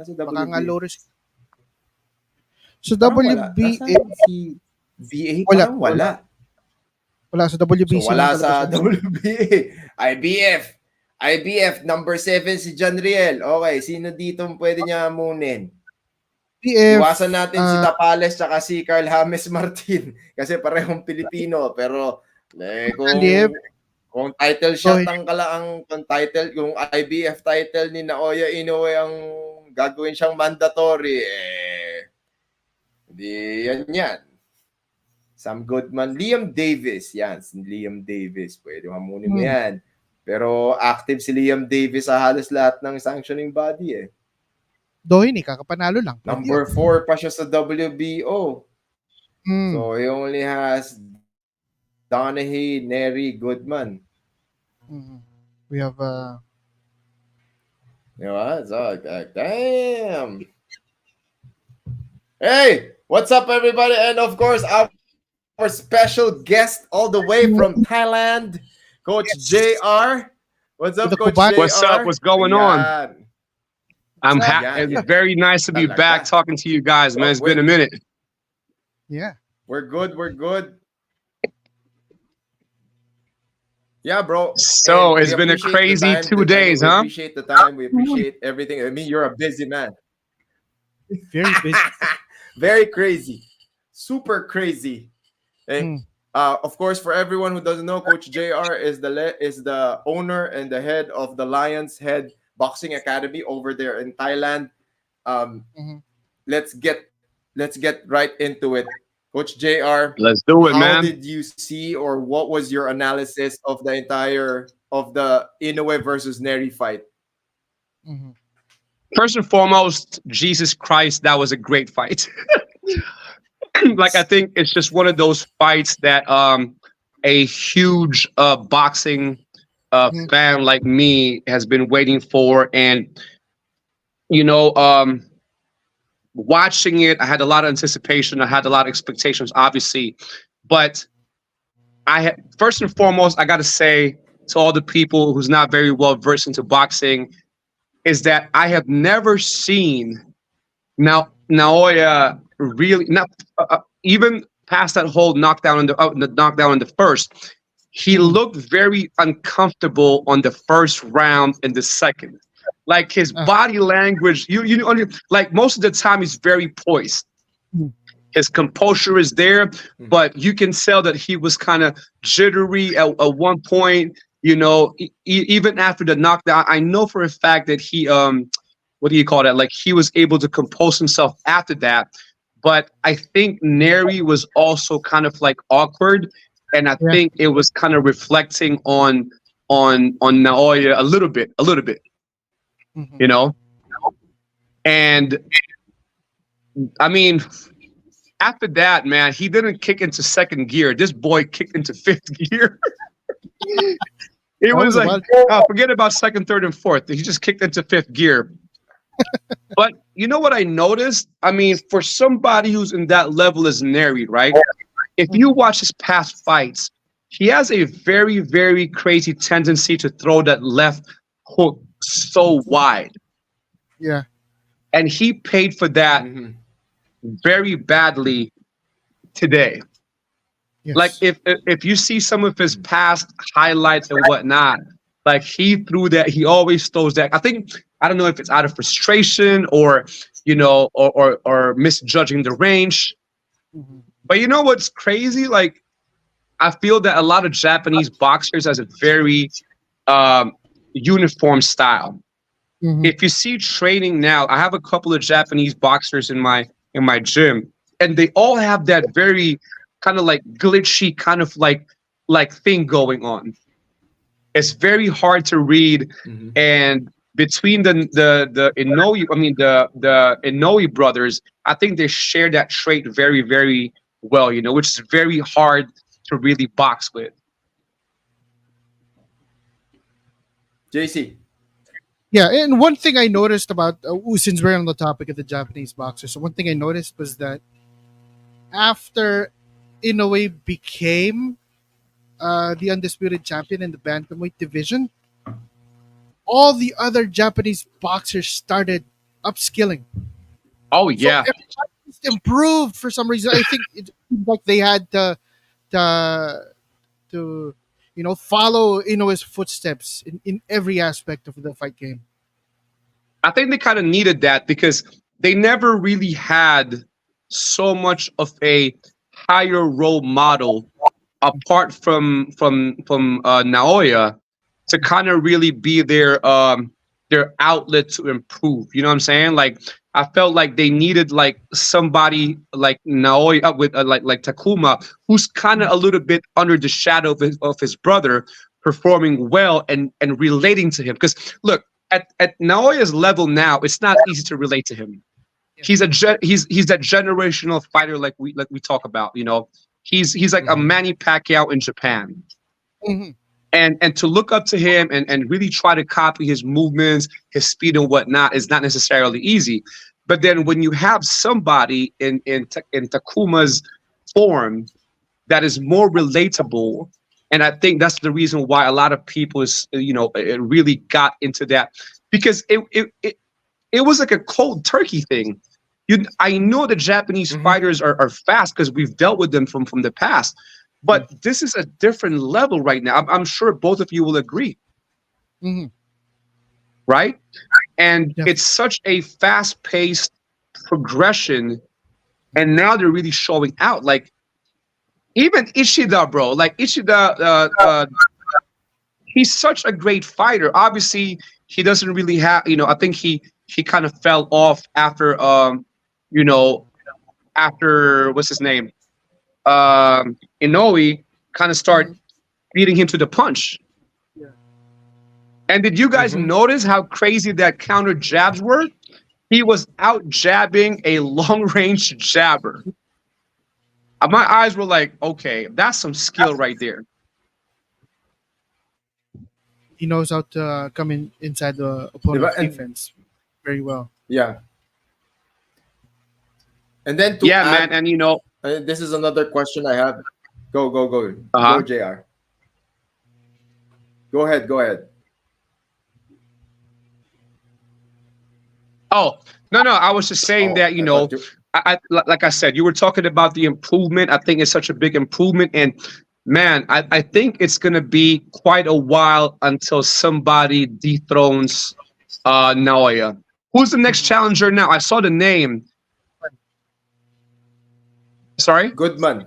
Baka nga low risk. Sa
parang
WBA,
si VA parang wala.
Wala sa WBC.
So wala sa WBA. IBF number 7 si John Riel. Okay, sino dito pwede niya hamunin? Iwasan natin si Tapales tsaka si Carl James Martin kasi parehong Pilipino, pero kung title shot ang kung IBF title ni Naoya Inoue ang gagawin siyang mandatory, di yan. Sam Goodman, Liam Davis, pwede hamunin mo yan. Pero active si Liam Davis sa halos lahat ng sanctioning body
Dohin kakapanalo lang.
Number 4 pa siya sa WBO. So he only has Donahue, Nery, Goodman.
We have
So, damn. Hey, what's up everybody? And of course our special guest all the way from Thailand, Coach Jayr. What's up, Coach Jayr?
What's up? What's going on? I'm happy. It's very nice to be back talking to you guys, man. It's been a minute.
Yeah.
We're good. Yeah, bro.
So it's been a crazy 2 days, huh?
We appreciate the time. We appreciate everything. I mean, you're a busy man.
Very busy.
Very crazy. Super crazy. And of course, for everyone who doesn't know, Coach Jayr is the owner and the head of the Lions Head Boxing Academy over there in Thailand. Let's get right into it. Coach Jayr,
let's do it, man.
How did you see, or what was your analysis of the Inoue versus Nery fight?
First and foremost, Jesus Christ, that was a great fight. Like, I think it's just one of those fights that a huge boxing fan like me has been waiting for. And watching it, I had a lot of anticipation. I had a lot of expectations, obviously. But first and foremost, I got to say to all the people who's not very well versed into boxing, is that I have never seen Naoya really even past that whole knockdown in the first. He looked very uncomfortable on the first round and the second. Like, his body language, like, most of the time he's very poised. His composure is there, but you can tell that he was kind of jittery at one point. Even after the knockdown, I know for a fact that he like, he was able to compose himself after that. But I think Nery was also kind of like awkward, and I think it was kind of reflecting on Naoya a little bit. And I mean, after that, man, he didn't kick into second gear. This boy kicked into fifth gear. It was like, forget about second, third, and fourth. He just kicked into fifth gear. But you know what I noticed? I mean, for somebody who's in that level as Nery, right? If you watch his past fights, he has a very, very crazy tendency to throw that left hook so wide.
Yeah.
And he paid for that very badly today.
Yes.
Like if you see some of his past highlights and whatnot, like he threw that, he always throws that. I don't know if it's out of frustration or or misjudging the range. But you know what's crazy? Like I feel that a lot of Japanese boxers has a very uniform style. If you see training now, I have a couple of Japanese boxers in my gym, and they all have that very kind of like glitchy kind of like thing going on. It's very hard to read, and between the Inoue, the Inoue brothers, I think they share that trait very, very well. Which is very hard to really box with.
JC.
Yeah, and one thing I noticed about, since we're on the topic of the Japanese boxers, so one thing I noticed was that after Inoue became the undisputed champion in the bantamweight division, all the other Japanese boxers started upskilling.
Oh yeah,
so everybody improved for some reason. I think it seemed like they had to follow Inoue's footsteps in every aspect of the fight game.
I think they kind of needed that because they never really had so much of a higher role model apart from Naoya to kind of really be their outlet to improve. You know what I'm saying? Like I felt like they needed like somebody like Naoya with like Takuma, who's kind of a little bit under the shadow of his brother, performing well and relating to him. Because look, at Naoya's level now, it's not easy to relate to him. He's that generational fighter like we talk about. He's like a Manny Pacquiao in Japan. And to look up to him and really try to copy his movements, his speed and whatnot is not necessarily easy. But then when you have somebody in Takuma's form that is more relatable, and I think that's the reason why a lot of people it really got into that, because it was like a cold turkey thing. I know the Japanese fighters are fast because we've dealt with them from the past. But this is a different level right now. I'm sure both of you will agree. Right? And it's such a fast-paced progression. And now they're really showing out. Like, even Ishida, bro. Like, Ishida, he's such a great fighter. Obviously, he doesn't really have, I think he kind of fell off after, after, what's his name? Inoue kind of start beating him to the punch. And did you guys notice how crazy that counter jabs were? He was out jabbing a long range jabber. My eyes were like, okay, that's some skill right there.
He knows how to come inside the opponent's defense very well.
Yeah. And then
man, and
this is another question I have. Go. Go, JR. Go ahead.
Oh, no. I was just saying that, I like I said, you were talking about the improvement. I think it's such a big improvement. And man, I think it's going to be quite a while until somebody dethrones Naoya. Who's the next challenger now? I saw the name. Sorry?
Goodman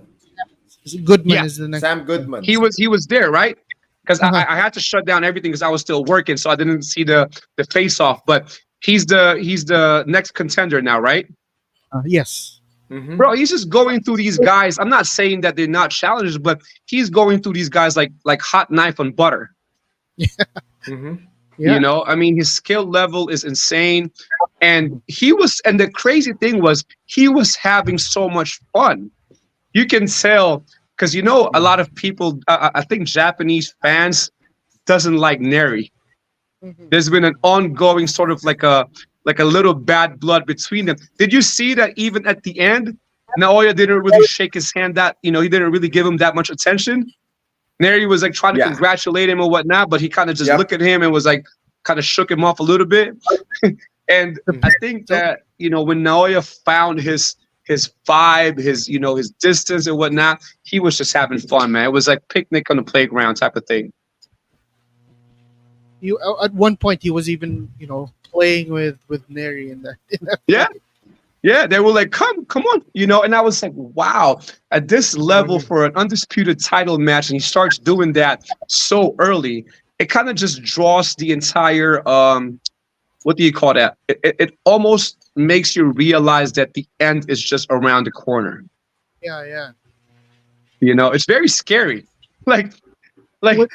Is the next.
Sam Goodman.
He was there, right? Because I had to shut down everything because I was still working, so I didn't see the face off. But he's the next contender now, right?
Yes.
Bro, he's just going through these guys. I'm not saying that they're not challengers, but he's going through these guys like hot knife on butter.
Yeah.
I mean, his skill level is insane. And the crazy thing was, he was having so much fun. You can tell, because a lot of people, I think Japanese fans doesn't like Nery. There's been an ongoing sort of like a little bad blood between them. Did you see that even at the end, Naoya didn't really shake his hand he didn't really give him that much attention? Nery was like trying to congratulate him or whatnot, but he kind of just looked at him and was like, kind of shook him off a little bit. And I think that, when Naoya found his vibe, his distance and whatnot, he was just having fun, man. It was like picnic on the playground type of thing.
At one point he was even, playing with Nery in that
Yeah, they were like, come on, and I was like, wow, at this level for an undisputed title match, and he starts doing that so early, it kind of just draws the entire, what do you call that? It almost makes you realize that the end is just around the corner.
Yeah.
It's very scary. Like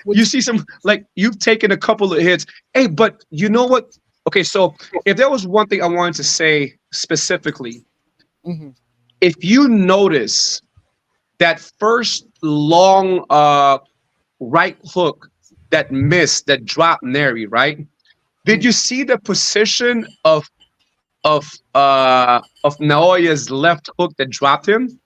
you see some, like, you've taken a couple of hits. Hey, but you know what? Okay, so if there was one thing I wanted to say specifically, if you notice that first long right hook that missed, that dropped Nery, right? Did you see the position of Naoya's left hook that dropped him?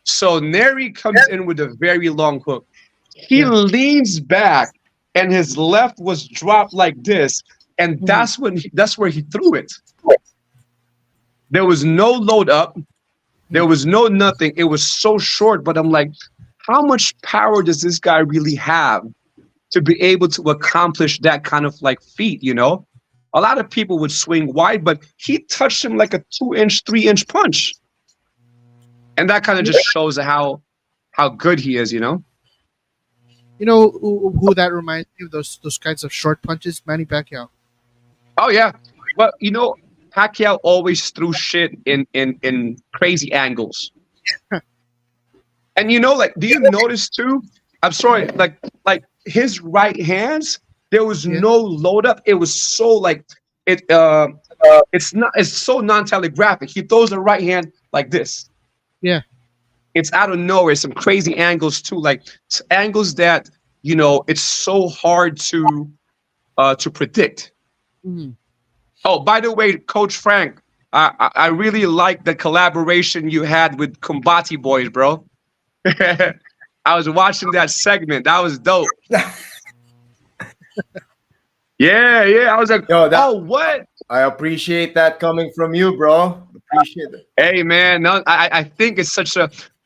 So Nery comes in with a very long hook. He leans back, and his left was dropped like this, and that's where he threw it. There was no load up, there was no nothing. It was so short, but I'm like, how much power does this guy really have to be able to accomplish that kind of like feat? A lot of people would swing wide, but he touched him like a 2-inch, 3-inch punch, and that kind of just shows how good he is.
You know who that reminds me of, those kinds of short punches? Manny Pacquiao.
Oh yeah, but Pacquiao always threw shit in crazy angles. And do you notice too? I'm sorry, like his right hands, there was no load up. It was so like it's so non-telegraphic. He throws the right hand like this.
Yeah.
It's out of nowhere. Some crazy angles too, like angles that it's so hard to predict. Oh, by the way, Coach Frank, I really like the collaboration you had with Kumbati Boys, bro. I was watching that segment. That was dope. Yeah. I was like, what?
I appreciate that coming from you, bro. Appreciate it.
Hey, man, no, I think it's such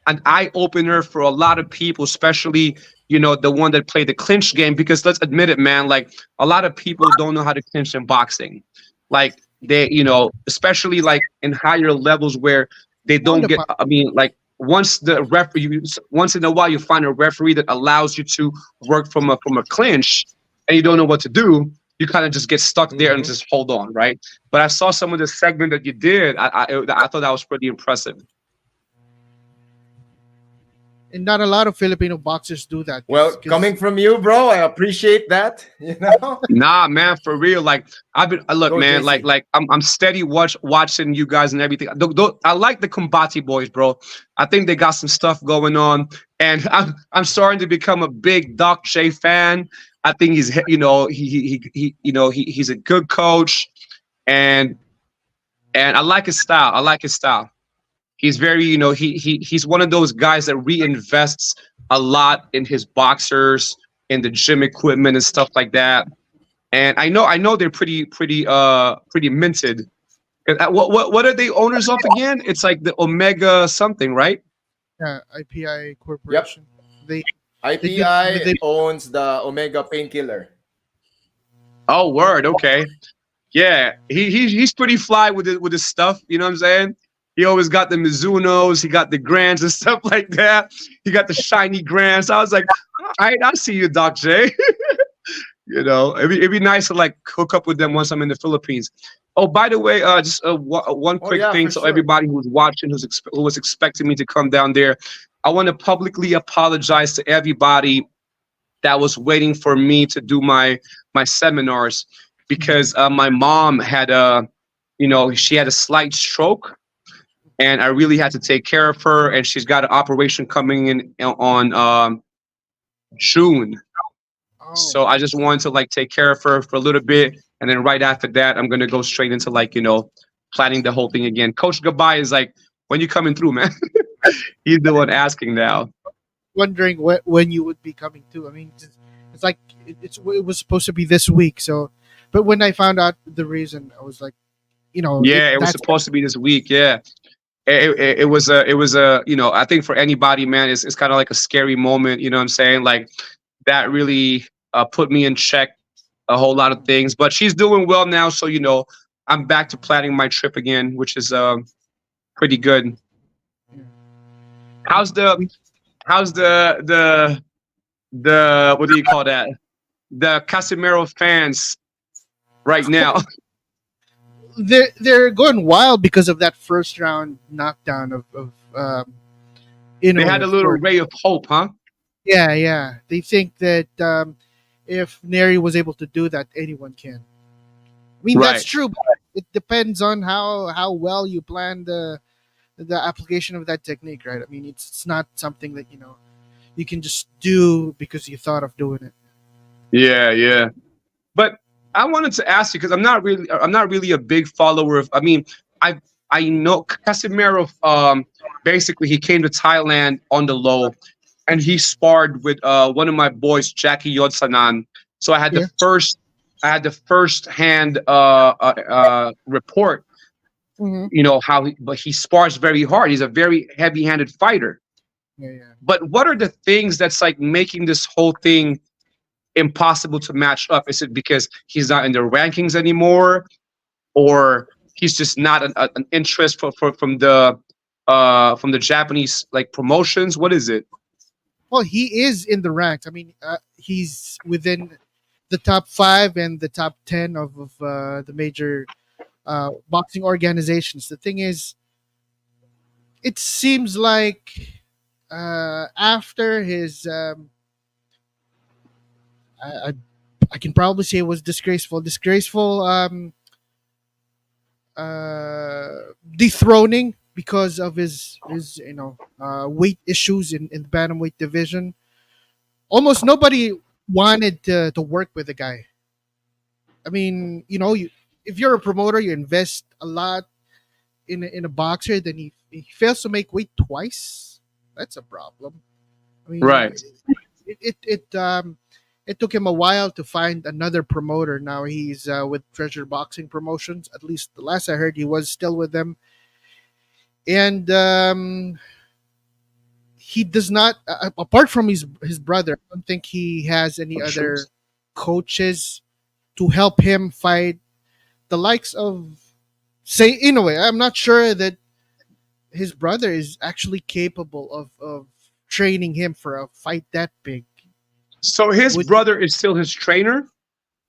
an eye opener for a lot of people, especially the one that played the clinch game. Because let's admit it, man, like a lot of people don't know how to clinch in boxing. Like they, especially like in higher levels where they don't get. I mean, like once in a while you find a referee that allows you to work from a clinch, and you don't know what to do. You kind of just get stuck there and just hold on, right? But I saw some of the segment that you did. I thought that was pretty impressive.
And not a lot of Filipino boxers do that.
Well, coming from you, bro, I appreciate that.
Nah, man, for real. Like I've been man, JC. like I'm steady watching you guys and everything. I like the Kumbati Boys, bro. I think they got some stuff going on, and I'm starting to become a big Doc J fan. I think he's he's a good coach, and I like his style. He's very, he's one of those guys that reinvests a lot in his boxers, in the gym equipment and stuff like that. And I know they're pretty minted. What are they owners of again? It's like the Omega something, right?
Yeah, IPI Corporation.
Yep. IPI owns the Omega Painkiller.
Oh, word. Okay. Yeah, he's pretty fly with his stuff. You know what I'm saying? He always got the Mizunos, he got the Grands and stuff like that. He got the shiny Grands. I was like, all right, I see you, Doc J. It'd be nice to like hook up with them once I'm in the Philippines. Oh, by the way, just one quick thing. So everybody who's watching, who was expecting me to come down there, I want to publicly apologize to everybody that was waiting for me to do my seminars, because my mom had she had a slight stroke, and I really had to take care of her. And she's got an operation coming in on June.
Oh,
So I just wanted to like take care of her for a little bit, and then right after that, I'm gonna go straight into like planning the whole thing again. Coach Goodbye is like, when you coming through, man? He's the one asking now.
wondering when you would be coming to. I mean, it's like it was supposed to be this week. So, but when I found out the reason, I was like,
Yeah, it was
that's
supposed to be this week. Yeah, it was a I think for anybody, man, it's kind of like a scary moment. You know what I'm saying? Like that really put me in check a whole lot of things. But she's doing well now, so I'm back to planning my trip again, which is pretty good. How's the how's the what do you call that? The Casimero fans right now.
they're going wild because of that first round knockdown of
They
Inoue,
had a
of
little
course.
ray of hope, huh?
Yeah, yeah. They think that if Nery was able to do that, anyone can. I mean, that's
Right.
true, but it depends on how well you plan the application of that technique, right? I mean, it's not something that you can just do because you thought of doing it.
Yeah, yeah. But I wanted to ask you because I'm not really a big follower of. I mean, I I know Casimero. Basically, he came to Thailand on the low, and he sparred with one of my boys, Jackie Yotsanan. So
Yeah.
I had the first hand report.
Hmm.
But he spars very hard. He's a very heavy-handed fighter.
Yeah, yeah.
But what are the things that's like making this whole thing impossible to match up? Is it because he's not in the rankings anymore, or he's just not an interest from the Japanese like promotions? What is it?
Well, he is in the ranks. I mean, he's within the top 5 and the top 10 of the major boxing organizations. The thing is, it seems like after his, I, I I can probably say it was disgraceful dethroning because of his weight issues in the bantamweight division. Almost nobody wanted to work with the guy. I mean, if you're a promoter, you invest a lot in a boxer, then he fails to make weight twice. That's a problem. I mean,
Right.
it took him a while to find another promoter. Now he's with Treasure Boxing Promotions. At least the last I heard, he was still with them. And he does not, apart from his brother, I don't think he has any other coaches to help him fight the likes of, say, Inoue. I'm not sure that his brother is actually capable of training him for a fight that big.
So his
Would
brother is still his trainer,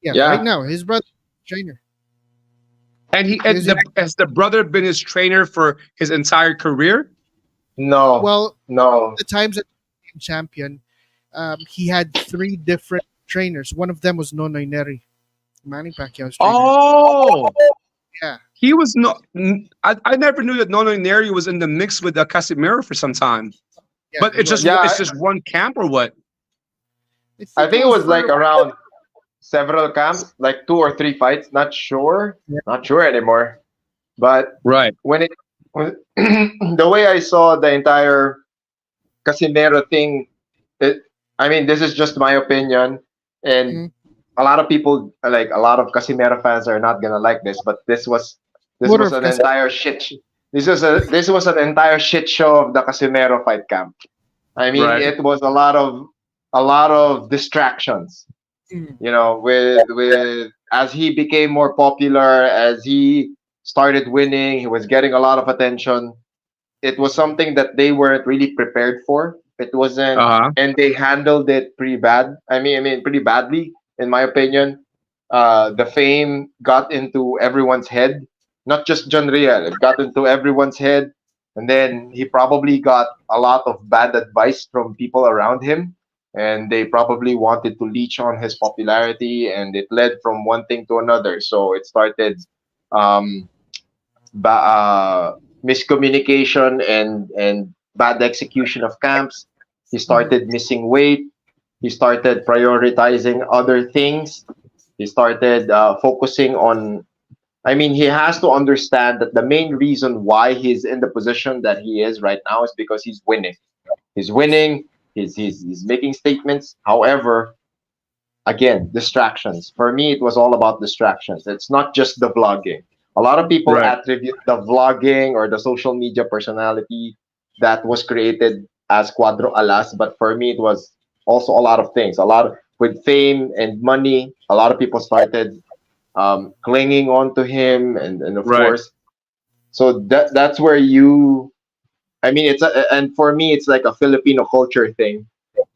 Yeah, right
Yeah.
now his brother trainer.
and he
Is
and
it,
has the brother been his trainer for his entire career?
No,
well,
no.
the times that he became champion, he had 3 different trainers. One of them was Nonoy Nery, Manny Pacquiao's trainer.
Oh,
Yeah,
he was not. I never knew that Nono Nery was in the mix with Casimiro for some time.
yeah,
But
he
it's just
was.
Yeah,
it's just one camp or what?
I
I
think it
think it
was
was like
for
around several camps, like 2 or 3 fights. Not sure,
yeah,
not sure anymore. But
Right.
when it, when, the way I saw the entire Casimero thing, it, I mean, this is just my opinion, and
mm,
a lot of people, like a lot of Casimero fans, are not gonna like this. But this
motor
was
of
an
Casimiro.
entire this was an entire shit show of the Casimero fight camp. I mean,
Right.
it was a lot of distractions.
Mm,
With as he became more popular, as he started winning, he was getting a lot of attention. It was something that they weren't really prepared for. It wasn't,
Uh huh.
and they handled it pretty bad. I mean, pretty badly, in my opinion. The fame got into everyone's head, not just John Riel. It got into everyone's head, and then he probably got a lot of bad advice from people around him, and they probably wanted to leech on his popularity, and it led from one thing to another. So it started. Um, miscommunication and bad execution of camps. He started missing weight. He started prioritizing other things. He started focusing on. I mean, he has to understand that the main reason why he's in the position that he is right now is because he's winning. He's winning. He's making statements. However, again, distractions. For me, it was all about distractions. It's not just the vlogging. A lot of people
Right.
attribute the vlogging or the social media personality that was created as Cuadro Alas, but for me, it was also a lot of things. A lot of, with fame and money, a lot of people started clinging on to him, and of
Right.
course, so that's where you. I mean, and for me, it's like a Filipino culture thing,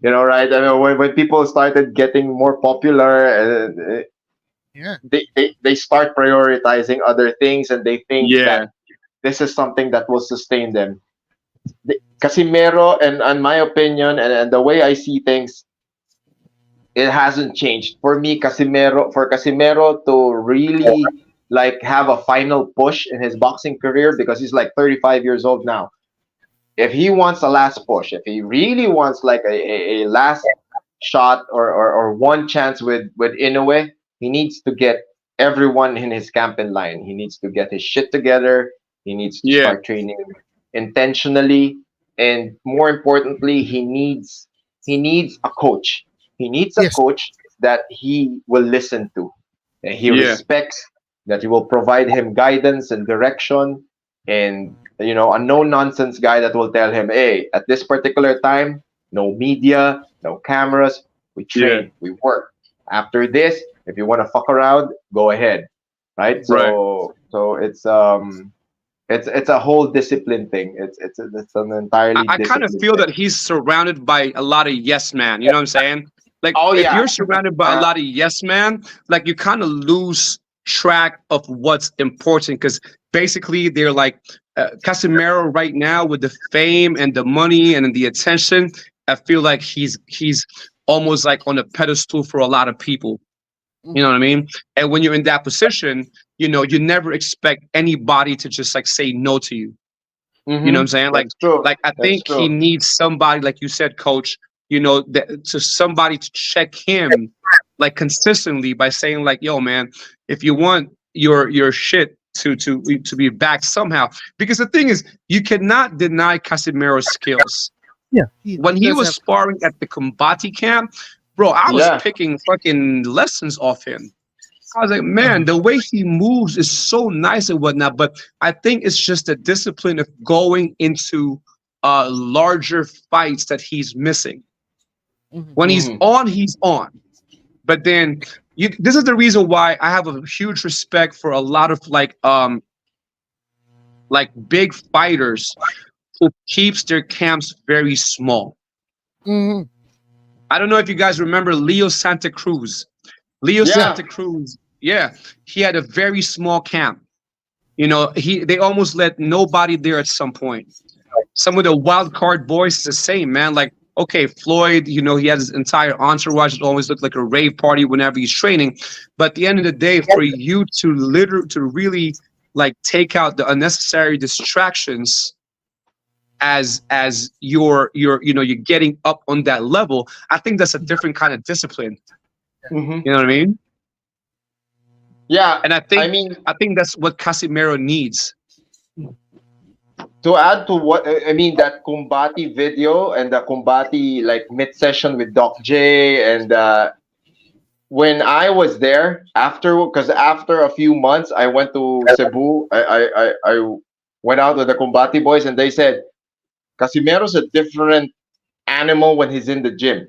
right? I mean, when people started getting more popular,
Yeah.
they start prioritizing other things, and they think
Yeah.
that this is something that will sustain them. Casimero, and my opinion, and the way I see things, it hasn't changed. For Casimero to really like have a final push in his boxing career, because he's like 35 years old now. If he wants a last push, if he really wants like a last shot, or one chance with Inoue, he needs to get everyone in his camp in line. He needs to get his shit together. He needs to
Yeah.
start training intentionally, and more importantly, he needs a coach. He needs a
Yes.
coach that he will listen to, that he
Yeah.
respects, that he will provide him guidance and direction, and a no nonsense guy that will tell him, hey, at this particular time, no media, no cameras, we
Yeah.
train, we work. After this, if you want to fuck around, go ahead. Right?
Right.
So it's a whole discipline thing. It's an entirely
I kind of
discipline
feel
thing.
that he's surrounded by a lot of yes man. You know what I'm saying? Like
Oh
if
yeah.
you're surrounded by a lot of yes man, like you kind of lose track of what's important because basically they're like Casimiro right now with the fame and the money and the attention. I feel like he's almost like on a pedestal for a lot of people. You know what I mean? And when you're in that position, you never expect anybody to just like say no to you. You know what I'm saying?
That's true.
Like I
That's
think he
true.
needs somebody, like you said, coach, to somebody to check him like consistently by saying, like, yo, man, if you want your shit to be back somehow. Because the thing is, you cannot deny Casimiro's skills.
Yeah.
When
He
he
does
was
have.
sparring at the Combati camp, bro, I was
Yeah.
picking fucking lessons off him. I was like,
Uh,
man, the way he moves is so nice and whatnot. But I think it's just the discipline of going into larger fights that he's missing. When he's
Mhm.
on, he's on. But then this is the reason why I have a huge respect for a lot of like big fighters who keeps their camps very small.
mhm.
I don't know if you guys remember Leo Santa Cruz. Leo
Yeah.
Yeah.
Santa Cruz, yeah, he had a very small camp. They almost let nobody there at some point. Some of the wild card boys is the same, man. Like, okay, Floyd, he has his entire entourage. It always looked like a rave party whenever he's training. But at the end of the day, for you to really like take out the unnecessary distractions as you're getting up on that level, I think that's a different kind of discipline.
Hmm.
You know what I mean?
Yeah.
And I
I
think
mean,
I think that's what Casimiro needs.
to add to what I mean, that Kumbati video and the Kumbati like mid session with Doc J, and when I was there because after a few months I went to Cebu. I went out with the Kumbati boys, and they said Casimero's a different animal when he's in the gym.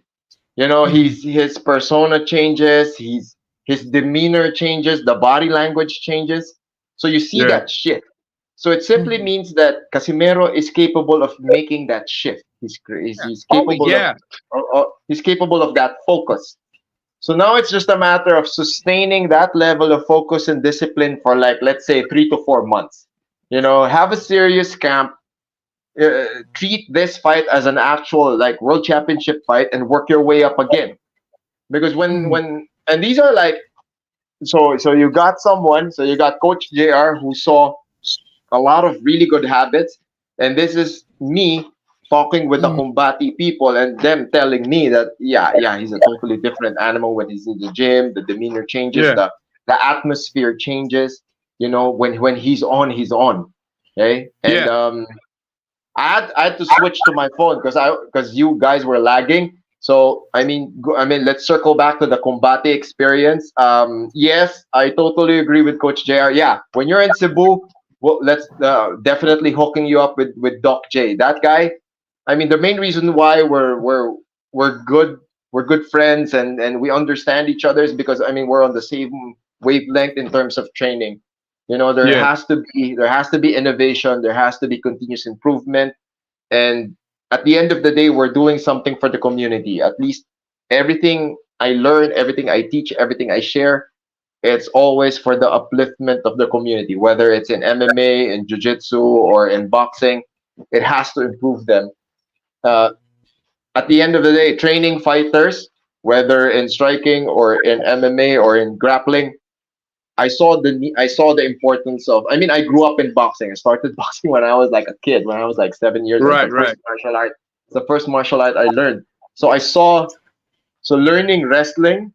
Mhm.
His persona changes, his demeanor changes, the body language changes. So you see
Yeah.
that shift. So it simply
Mhm.
means that Casimero is capable of making that shift.
Yeah.
He's
Oh
capable
yeah.
of that focus. So now it's just a matter of sustaining that level of focus and discipline for, like, let's say 3 to 4 months. Have a serious camp, treat this fight as an actual like world championship fight, and work your way up again. Because
Mhm.
and these are like, so you got Coach Jayr, who saw a lot of really good habits. And this is me talking with the Kumbati people and them telling me that yeah, he's a totally different animal when he's in the gym. The demeanor changes,
Yeah.
the atmosphere changes. You know, when he's on, he's on. Okay, and
Yeah.
I had to switch to my phone because you guys were lagging. So let's circle back to the Combate experience. Yes, I totally agree with Coach Jayr. Yeah, when you're in Cebu, well, let's definitely hooking you up with Doc J. That guy. I mean, the main reason why we're good friends and we understand each other is because we're on the same wavelength in terms of training. You know,
Yeah.
there has to be innovation, there has to be continuous improvement, and at the end of the day, we're doing something for the community. At least everything I learn, everything I teach, everything I share, it's always for the upliftment of the community. Whether it's in MMA, in jiu-jitsu, or in boxing, it has to improve them. Uh, at the end of the day, training fighters, whether in striking or in MMA or in grappling, I saw the importance of. I mean, I grew up in boxing. I started boxing when I was like a kid, when I was like 7 years old.
Right. Right.
It's the first martial art I learned. So I saw so learning wrestling,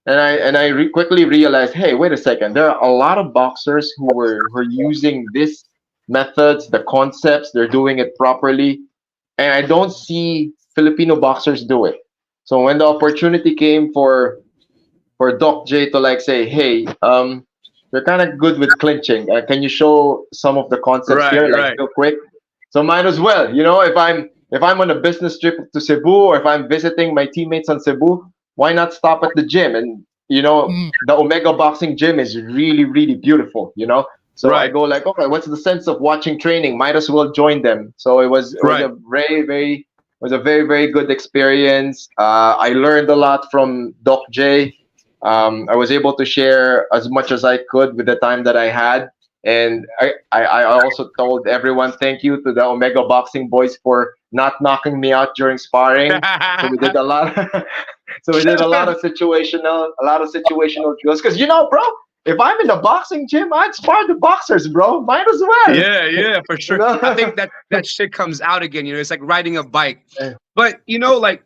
and quickly realized, hey, wait a second. There are a lot of boxers who are using this methods, the concepts. They're doing it properly, and I don't see Filipino boxers do it. So when the opportunity came for Doc J to like say, hey, you're kind of good with clinching. Can you show some of the concepts
Right.
here, like
Right.
real quick? So might as well, you know, if I'm on a business trip to Cebu or if I'm visiting my teammates on Cebu, why not stop at the gym? And you know, the Omega Boxing Gym is really really beautiful. You know, so I
Right.
go like, okay, what's the sense of watching training? Might as well join them. So it was
Right.
a very good experience. I learned a lot from Doc J. I was able to share as much as I could with the time that I had. And I also told everyone thank you to the Omega Boxing boys for not knocking me out during sparring. So we did a lot. So we did a lot of situational drills. Because you know, bro, if I'm in a boxing gym, I'd spar the boxers, bro. Might as well.
Yeah, for sure. I think that shit comes out again. You know, it's like riding a bike. But you know, like,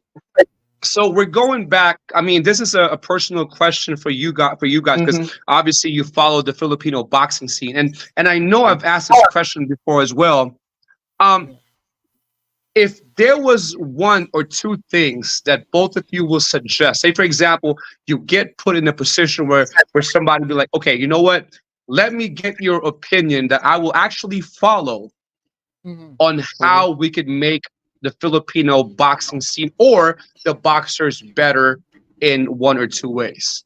so we're going back. I mean, this is a personal question for you guys, because obviously you follow the Filipino boxing scene, and I know I've asked this question before as well. If there was one or two things that both of you will suggest, say for example, you get put in a position where somebody be like, okay, you know what? Let me get your opinion that I will actually follow on how we could make the Filipino boxing scene or the boxers better in one or two ways.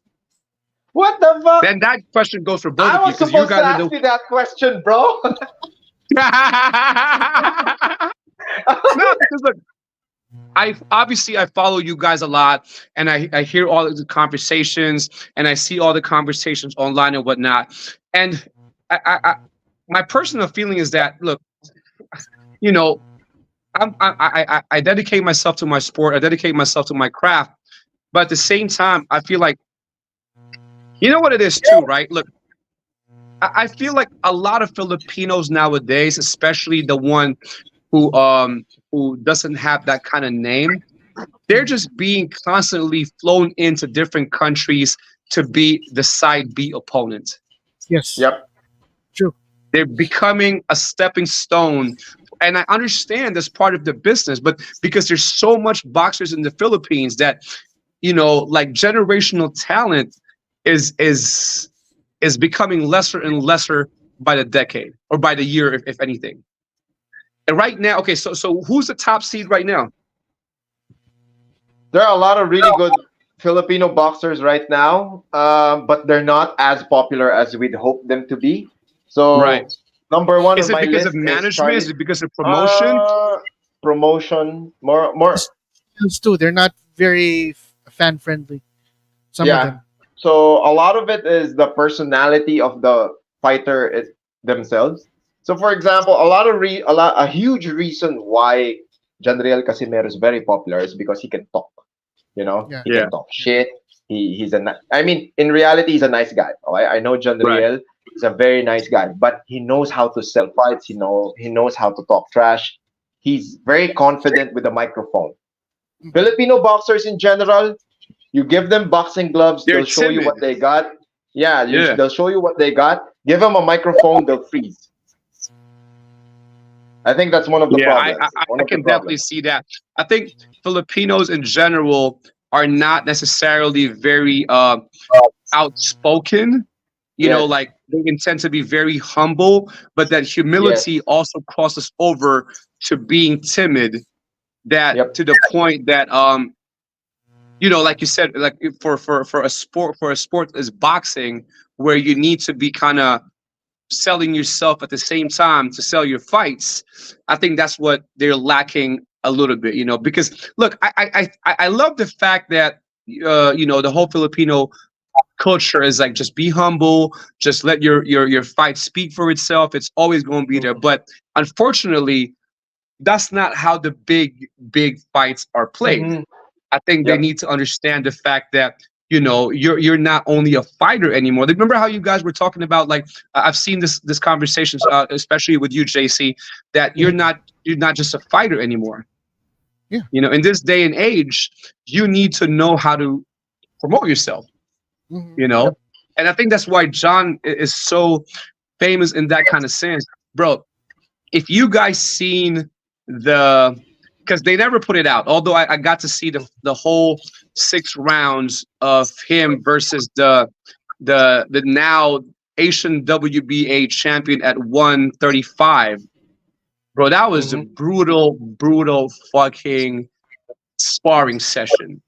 What the fuck?
Then that question goes for both
I
of you
was
because you
supposed to
guys are
ask you that question, bro.
No, because look, I follow you guys a lot, and I hear all of the conversations, and I see all the conversations online and whatnot. And my personal feeling is that, look, you know, I dedicate myself to my sport, I dedicate myself to my craft, but at the same time, I feel like, you know what it is too, right? Look, I feel like a lot of Filipinos nowadays, especially the one who doesn't have that kind of name, they're just being constantly flown into different countries to be the side B opponent.
Yes.
Yep.
True.
They're becoming a stepping stone. And I understand that's part of the business, but because there's so much boxers in the Philippines that, you know, like generational talent is becoming lesser and lesser by the decade or by the year, if anything. And right now, okay, so who's the top seed right now?
There are a lot of really good Filipino boxers right now, but they're not as popular as we'd hope them to be. So,
Right.
number one
Is
on
it
my
because
list
of
is
management?
Charlie.
Is it because of promotion?
Promotion, more.
Those too, they're not very fan friendly. Some of them.
So a lot of it is the personality of the fighter themselves. So, for example, a huge reason why Riel Casimero is very popular is because he can talk. You know,
Yeah.
he can talk shit. He's a I mean, in reality, he's a nice guy. Oh, I know Riel. He's a very nice guy, but he knows how to sell fights. He knows how to talk trash. He's very confident with the microphone. Filipino boxers in general, you give them boxing gloves,
They're
they'll show you what
timid.
they got. Yeah,
Yeah.
they'll show you what they got. Give them a microphone, they'll freeze. I think that's one of the
Yeah,
problems. One
I
of the
can definitely
problems.
see that. I think Filipinos in general are not necessarily very outspoken. You know,
Yes,
like they can tend to be very humble, but that
yes,
humility also crosses over to being timid. That
yep.
to the point that you know, like you said, like for a sport as boxing, where you need to be kind of selling yourself at the same time to sell your fights. I think that's what they're lacking a little bit, you know. Because look, I love the fact that you know, the whole Filipino culture is like, just be humble, just let your fight speak for itself. It's always going to be there.
Mhm,
But unfortunately, that's not how the big fights are played.
mhm,
I think they
yep.
need to understand the fact that, you know, you're not only a fighter anymore. Like, remember how you guys were talking about, like, I've seen this conversations, especially with you, JC, that
Yeah.
you're not just a fighter anymore.
Yeah.
You know, in this day and age, you need to know how to promote yourself.
Mhm.
You
Yep.
know, and I think that's why John is so famous in that kind of sense, bro. If you guys seen the, because they never put it out, although I got to see the whole 6 rounds of him versus the now Asian WBA champion at 135, bro. That was a
Mhm.
brutal fucking sparring session.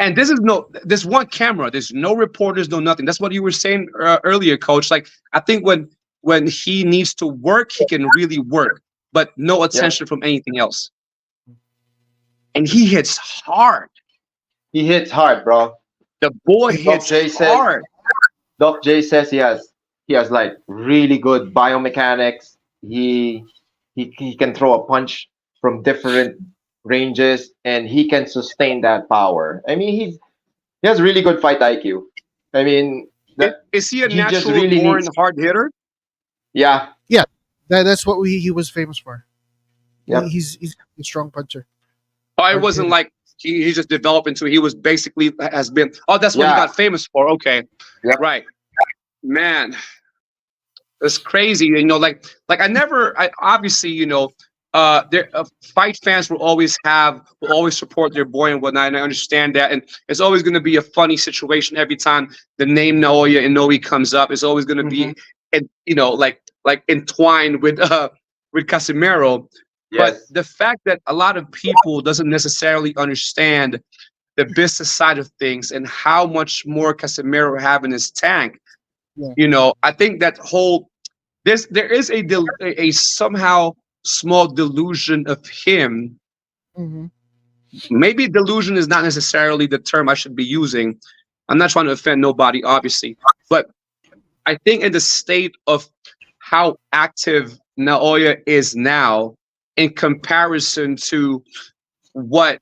And this is no, this one camera. There's no reporters, no nothing. That's what you were saying earlier, Coach. Like, I think when he needs to work, he can really work, but no
Yep.
attention from anything else. And he hits hard.
He hits hard, bro.
The boy
Doc
hits
J says
hard.
Doc J says he has like really good biomechanics. He can throw a punch from different ranges and he can sustain that power. I mean, he has really good fight IQ. I mean,
Is he a
he just
natural
really
born
needs.
hard hitter?
Yeah,
Yeah, that's what he was famous for.
yep,
He's a strong puncher.
Or it
Hard
wasn't
hitter.
like he just developed into it. He was basically has been. Oh, that's what he
yeah,
got famous for. Okay,
yep.
right, man. It's crazy, you know. Like I never. I obviously, you know, there fight fans will always support their boy and whatnot, and I understand that. And it's always going to be a funny situation every time the name Naoya Inoue comes up. It's always going to
Hmm.
be, and you know, like entwined with Casimero. But
Yes,
the fact that a lot of people doesn't necessarily understand the business side of things and how much more Casimero have in his tank,
Yeah.
you know, I think that whole there is a somehow small delusion of him.
Hmm.
Maybe delusion is not necessarily the term I should be using. I'm not trying to offend nobody, obviously, but I think in the state of how active Naoya is now in comparison to what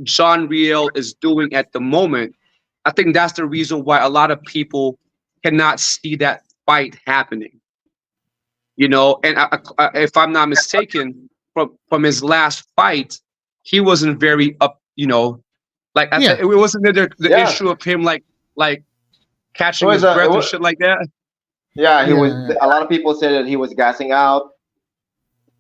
John Riel is doing at the moment, I think that's the reason why a lot of people cannot see that fight happening. You know, and if I'm not mistaken, from his last fight, he wasn't very up. You know, like
Yeah.
it wasn't the
yeah.
issue of him like
It
catching
was
his
a, it
breath and
was,
shit like that.
yeah. He was.
Yeah.
A lot of people said that he was gassing out,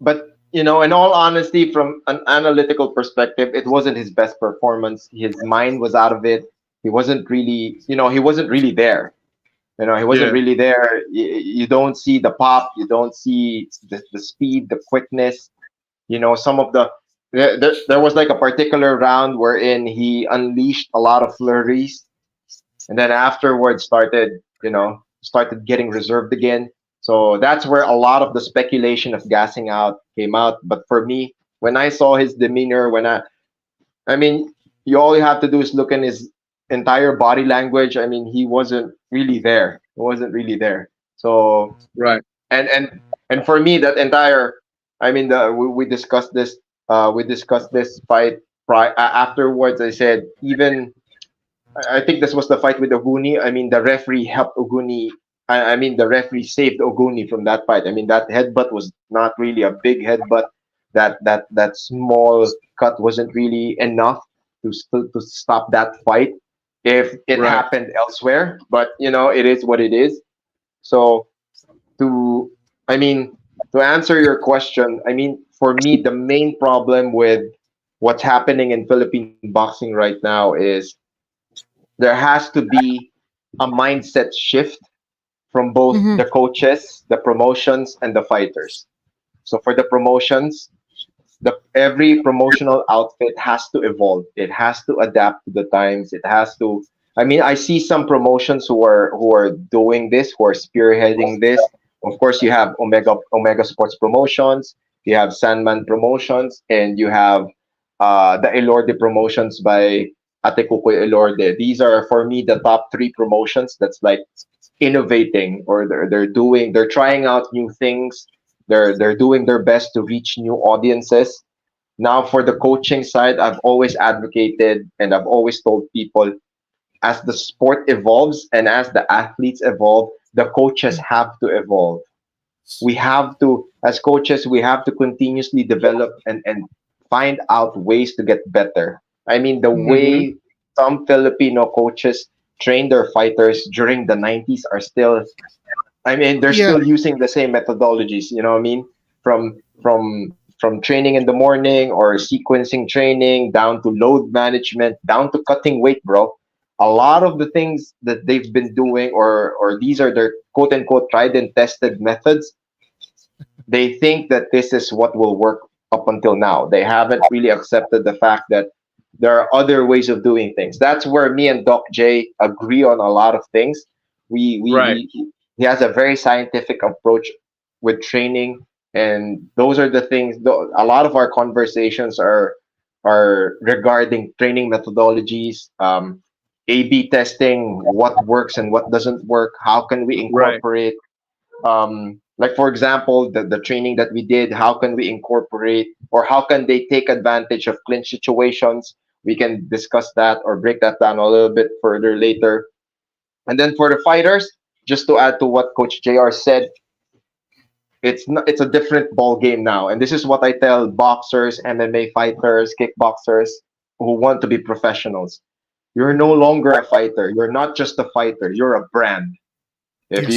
but in all honesty, from an analytical perspective, it wasn't his best performance. His mind was out of it. He wasn't really, he wasn't really there. He wasn't
Yeah,
really there. You don't see the pop. You don't see the speed, the quickness. Some of there was like a particular round wherein he unleashed a lot of flurries, and then afterwards started getting reserved again. So that's where a lot of the speculation of gassing out came out. But for me, when I saw his demeanor, I mean, you all you have to do is look in his entire body language. I mean, he wasn't really there. He wasn't really there. So
right.
and for me, that entire, I mean, we discussed this. We discussed this fight. Afterwards, I said even I think this was the fight with Oguni. I mean, the referee helped Oguni I mean, the referee saved Oguni from that fight. I mean, that headbutt was not really a big headbutt. That small cut wasn't really enough to stop that fight if it
Right.
happened elsewhere. But it is what it is. So to I mean, to answer your question, I mean, for me, the main problem with what's happening in Philippine boxing right now is there has to be a mindset shift from both
Mm-hmm.
the coaches, the promotions, and the fighters. So for the promotions, every promotional outfit has to evolve. It has to adapt to the times. It has to. I mean, I see some promotions who are doing this, who are spearheading this. Of course, you have Omega Sports Promotions, you have Sandman Promotions, and you have the Elorde Promotions by Ate Kukoy Elorde. These are for me the top three promotions that's like innovating, or they're trying out new things. They're doing their best to reach new audiences. Now, for the coaching side, I've always advocated and I've always told people, as the sport evolves and as the athletes evolve, the coaches have to evolve. We have to, as coaches, we have to continuously develop and find out ways to get better. I mean, the
Mm-hmm.
way some Filipino coaches train their fighters during the 90s are still, I mean, they're
Yeah.
still using the same methodologies, you know what I mean? From training in the morning or sequencing training down to load management, down to cutting weight, bro. A lot of the things that they've been doing, or these are their quote unquote tried and tested methods, they think that this is what will work up until now. They haven't really accepted the fact that there are other ways of doing things. That's where me and Doc J agree on a lot of things.
Right.
He has a very scientific approach with training, and those are the things. A lot of our conversations are regarding training methodologies, A/B testing, what works and what doesn't work. How can we
Right.
incorporate, like for example, the training that we did, how can we incorporate, or how can they take advantage of clinch situations? We can discuss that or break that down a little bit further later. And then for the fighters, just to add to what Coach Jr. said, it's a different ball game now. And this is what I tell boxers, MMA fighters, kickboxers who want to be professionals. You're no longer a fighter. You're not just a fighter. You're a brand.
Yes.
If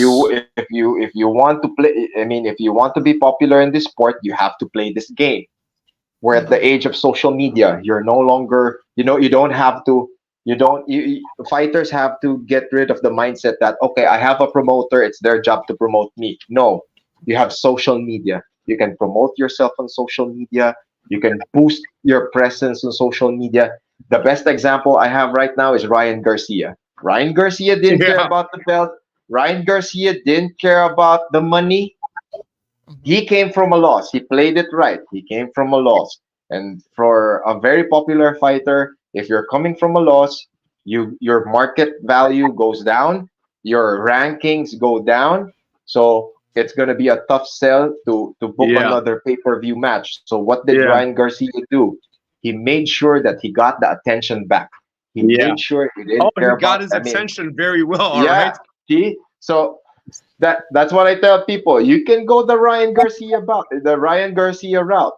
you want to play, I mean, if you want to be popular in this sport, you have to play this game. We're at the
Mhm.
age of social media. You're no longer, you don't have to, fighters have to get rid of the mindset that, okay, I have a promoter, it's their job to promote me. No, you have social media. You can promote yourself on social media. You can boost your presence on social media. The best example I have right now is Ryan Garcia. Ryan Garcia didn't care
Yeah.
about the belt. Ryan Garcia didn't care about the money.
Mhm.
He came from a loss. He played it right. He came from a loss. And for a very popular fighter, if you're coming from a loss, your market value goes down, your rankings go down. So it's gonna be a tough sell to book
Yeah.
another pay-per-view match. So what did
Yeah.
Ryan Garcia do? He made sure that he got the attention back. He
Yeah.
made sure he
Oh,
didn't
he
care
got
about,
his
I mean,
attention very well. All
yeah,
right.
see? So that's what I tell people. You can go the Ryan Garcia route.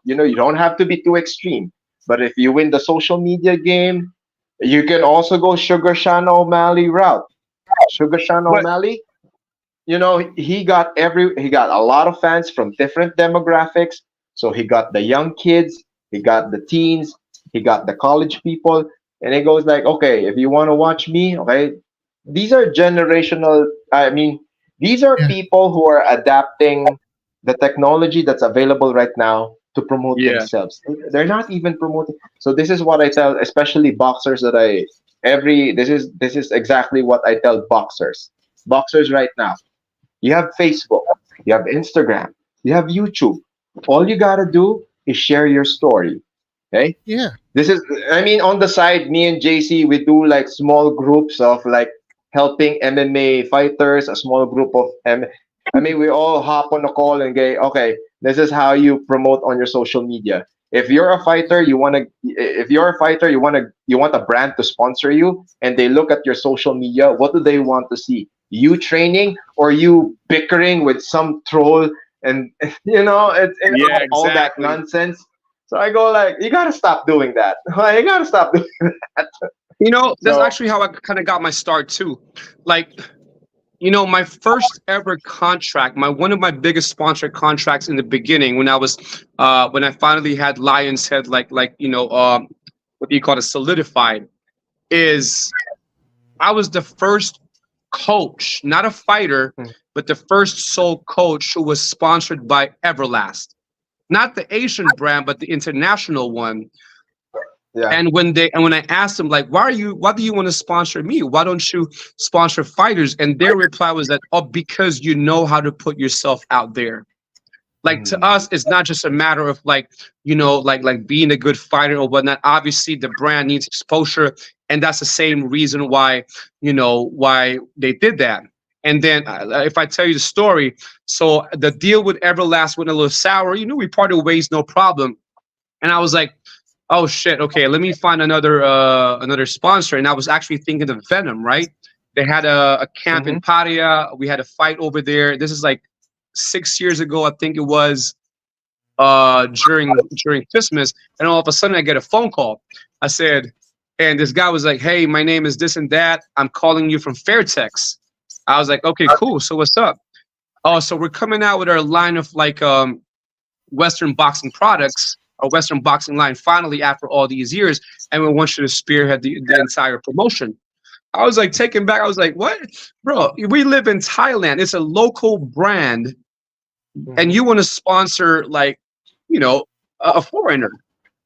You don't have to be too extreme. But if you win the social media game, you can also go Sugar Sean O'Malley route. Sugar Sean
But
O'Malley, he got a lot of fans from different demographics. So he got the young kids, he got the teens, he got the college people, and it goes like, okay, if you want to watch me, okay, these are generational. I mean, these are
Yeah.
people who are adapting the technology that's available right now to promote
yeah.
themselves. They're not even promoting. So this is what I tell, especially boxers that I every this is exactly what I tell boxers. Boxers right now. You have Facebook, you have Instagram, you have YouTube. All you gotta do is share your story. Okay?
Yeah.
This is, I mean, on the side, me and JC, we do like small groups of like helping MMA fighters, a small group of I mean, we all hop on a call and go, okay, this is how you promote on your social media. If you're a fighter, you want a brand to sponsor you, and they look at your social media, what do they want to see? you training or you bickering with some troll, and it's
Yeah,
all that
exactly.
nonsense. So I go like, you gotta stop doing that. You gotta stop doing that.
That's
So
actually how I kind of got my start too. Like, my first ever contract, my one of my biggest sponsor contracts in the beginning, when I finally had Lion's Head, what do you call it, solidified, is I was the first coach, not a fighter, but the first sole coach who was sponsored by Everlast, not the Asian brand, but the international one.
yeah.
And when I asked them, like, why do you want to sponsor me? Why don't you sponsor fighters? And their reply was that, oh, because you know how to put yourself out there. Like, to us, it's not just a matter of like being a good fighter or whatnot. Obviously the brand needs exposure, and that's the same reason why they did that. And then if I tell you the story, so the deal with Everlast went a little sour. We parted ways, no problem. And I was like, oh shit, okay, let me find another sponsor. And I was actually thinking of Venom, right? They had a camp in Paria. We had a fight over there. This is like 6 years ago, I think it was, during Christmas. And all of a sudden I get a phone call. And this guy was like, hey, my name is this and that. I'm calling you from Fairtex. I was like, okay, cool. So what's up? Oh, so we're coming out with our line of Western boxing products, our Western boxing line, finally after all these years, and we want you to spearhead the entire promotion. I was like taken back. I was like, what? Bro, we live in Thailand. It's a local brand, and you want to sponsor a foreigner.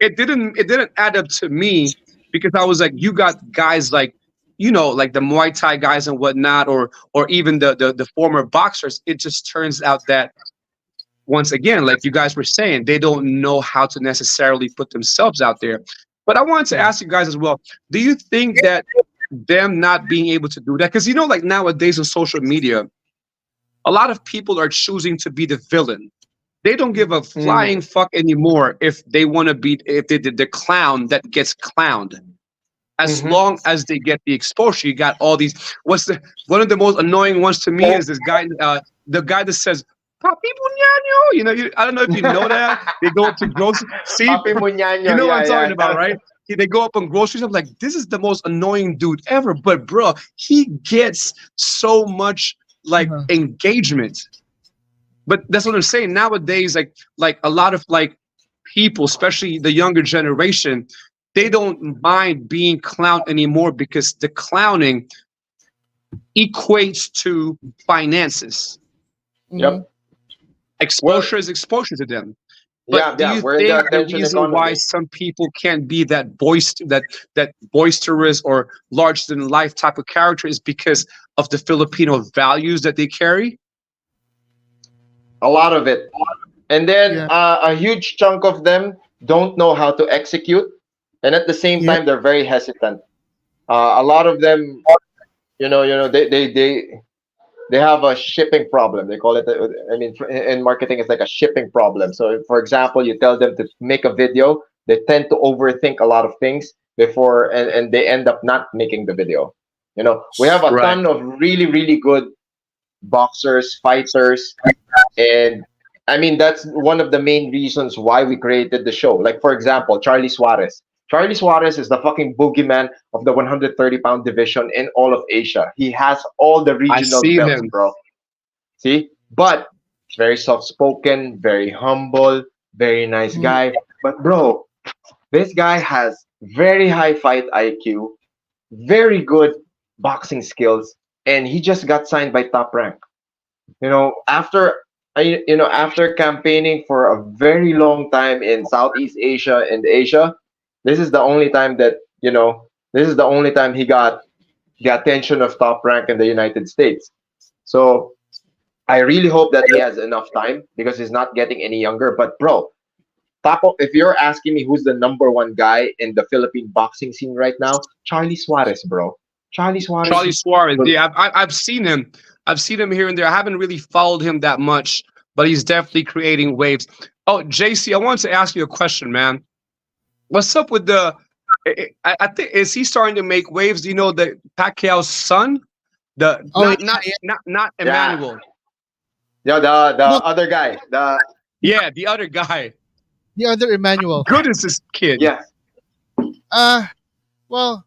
It didn't add up to me, because I was like, you got guys like the Muay Thai guys and whatnot, or even the former boxers. It just turns out that, once again, like you guys were saying, they don't know how to necessarily put themselves out there. But I wanted to ask you guys as well, do you think that them not being able to do that, because like nowadays on social media, a lot of people are choosing to be the villain. They don't give a flying fuck anymore if they want to be, if they did the clown that gets clowned. As long as they get the exposure. You got all these. One of the most annoying ones to me is this guy, the guy that says, Papi Muñaño. I don't know if you know that. They go up to grocery. See,
Papi Muñaño,
you know what I'm
yeah,
talking about, right? They go up on groceries. I'm like, this is the most annoying dude ever. But bro, he gets so much engagement. But that's what I'm saying. Nowadays, like a lot of people, especially the younger generation, they don't mind being clowned anymore, because the clowning equates to finances.
Yep.
Exposure is exposure to them. But do you
we're in the
think the
attention
reason
economy.
why some people can't be that boisterous or larger than life type of character is because of the Filipino values that they carry?
A lot of it. And then
Yeah.
a huge chunk of them don't know how to execute, and at the same
Yep.
time they're very hesitant. A lot of them, they have a shipping problem. They call it, I mean, in marketing, it's like a shipping problem. So, for example, you tell them to make a video, they tend to overthink a lot of things before, and they end up not making the video. We have a
Right.
ton of really, really good boxers, fighters, and I mean, that's one of the main reasons why we created the show. Like, for example, Charlie Suarez. Charlie Suarez is the fucking boogeyman of the 130-pound division in all of Asia. He has all the
I
regional
see
belts,
him.
bro. See? But very soft-spoken, very humble, very nice guy. But, bro, this guy has very high fight IQ, very good boxing skills, and he just got signed by Top Rank. After campaigning for a very long time in Southeast Asia and Asia, this is the only time that this is the only time he got the attention of Top Rank in the United States. So I really hope that he has enough time, because he's not getting any younger. But bro, if you're asking me who's the number one guy in the Philippine boxing scene right now, Charlie Suarez, bro. Charlie Suarez.
Charlie Suarez. Yeah, I've seen him. I've seen him here and there. I haven't really followed him that much, but he's definitely creating waves. Oh, JC, I wanted to ask you a question, man. What's up with I think, is he starting to make waves? Do you know that Pacquiao's son The
Oh
not
yeah,
not
yeah.
not
Yeah.
Emmanuel.
Yeah, the
No,
other guy.
Yeah, the other guy.
the other Emmanuel.
Good is this kid.
Yeah.
Uh, well,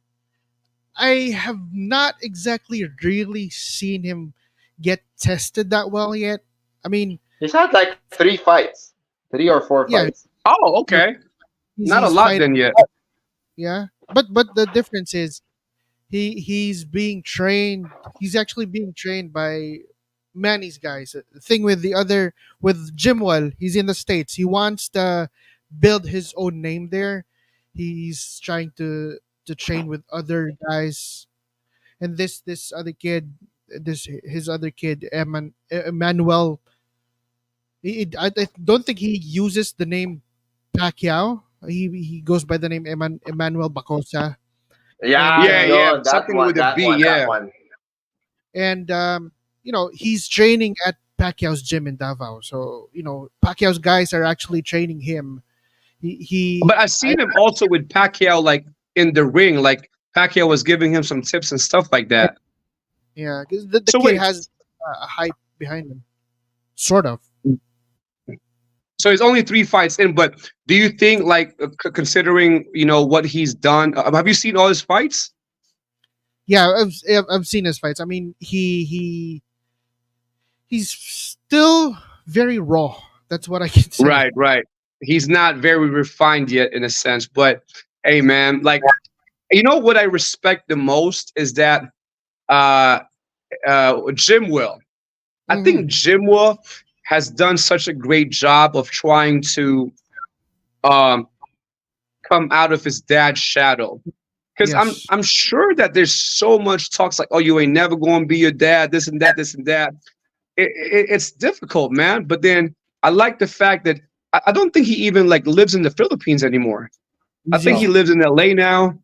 I have not exactly really seen him get tested that well yet. I mean,
He's had like 3 fights. 3 or 4
yeah,
fights.
Oh,
you know,
okay. Not a
he's
lot
fighting.
then yet.
Yeah, but the difference is he's being trained. He's actually being trained by Manny's guys. The thing with the other with Jimwell, he's in the States. He wants to build his own name there. He's trying to train with other guys, and this other kid, this his other kid, Emmanuel. I don't think he uses the name Pacquiao. He goes by the name Emmanuel Bacosa, and
Yeah,
Yeah, yeah.
no, that
Something
one,
with a
that
B,
one, that
yeah.
one.
and he's training at Pacquiao's gym in Davao. So Pacquiao's guys are actually training him. He
But I've seen him also with Pacquiao, like in the ring, like Pacquiao was giving him some tips and stuff like that.
yeah, because the
So
kid
wait,
has a hype behind him, sort of.
so he's only 3 fights in, but do you think, like, considering what he's done, have you seen all his fights?
Yeah, I've seen his fights. I mean, he's still very raw. That's what I can say.
Right, right. He's not very refined yet, in a sense, but hey, man, like, what I respect the most is that uh Jim Will. I
Hmm.
think Jim Will has done such a great job of trying to um come out of his dad's shadow. Because I'm
Yes.
I'm sure that there's so much talks like, oh, you ain't never going to be your dad, this and that, this and that. It's difficult, man. But then I like the fact that I don't think he even like lives in the Philippines anymore. I think he
Yeah.
lives in LA now,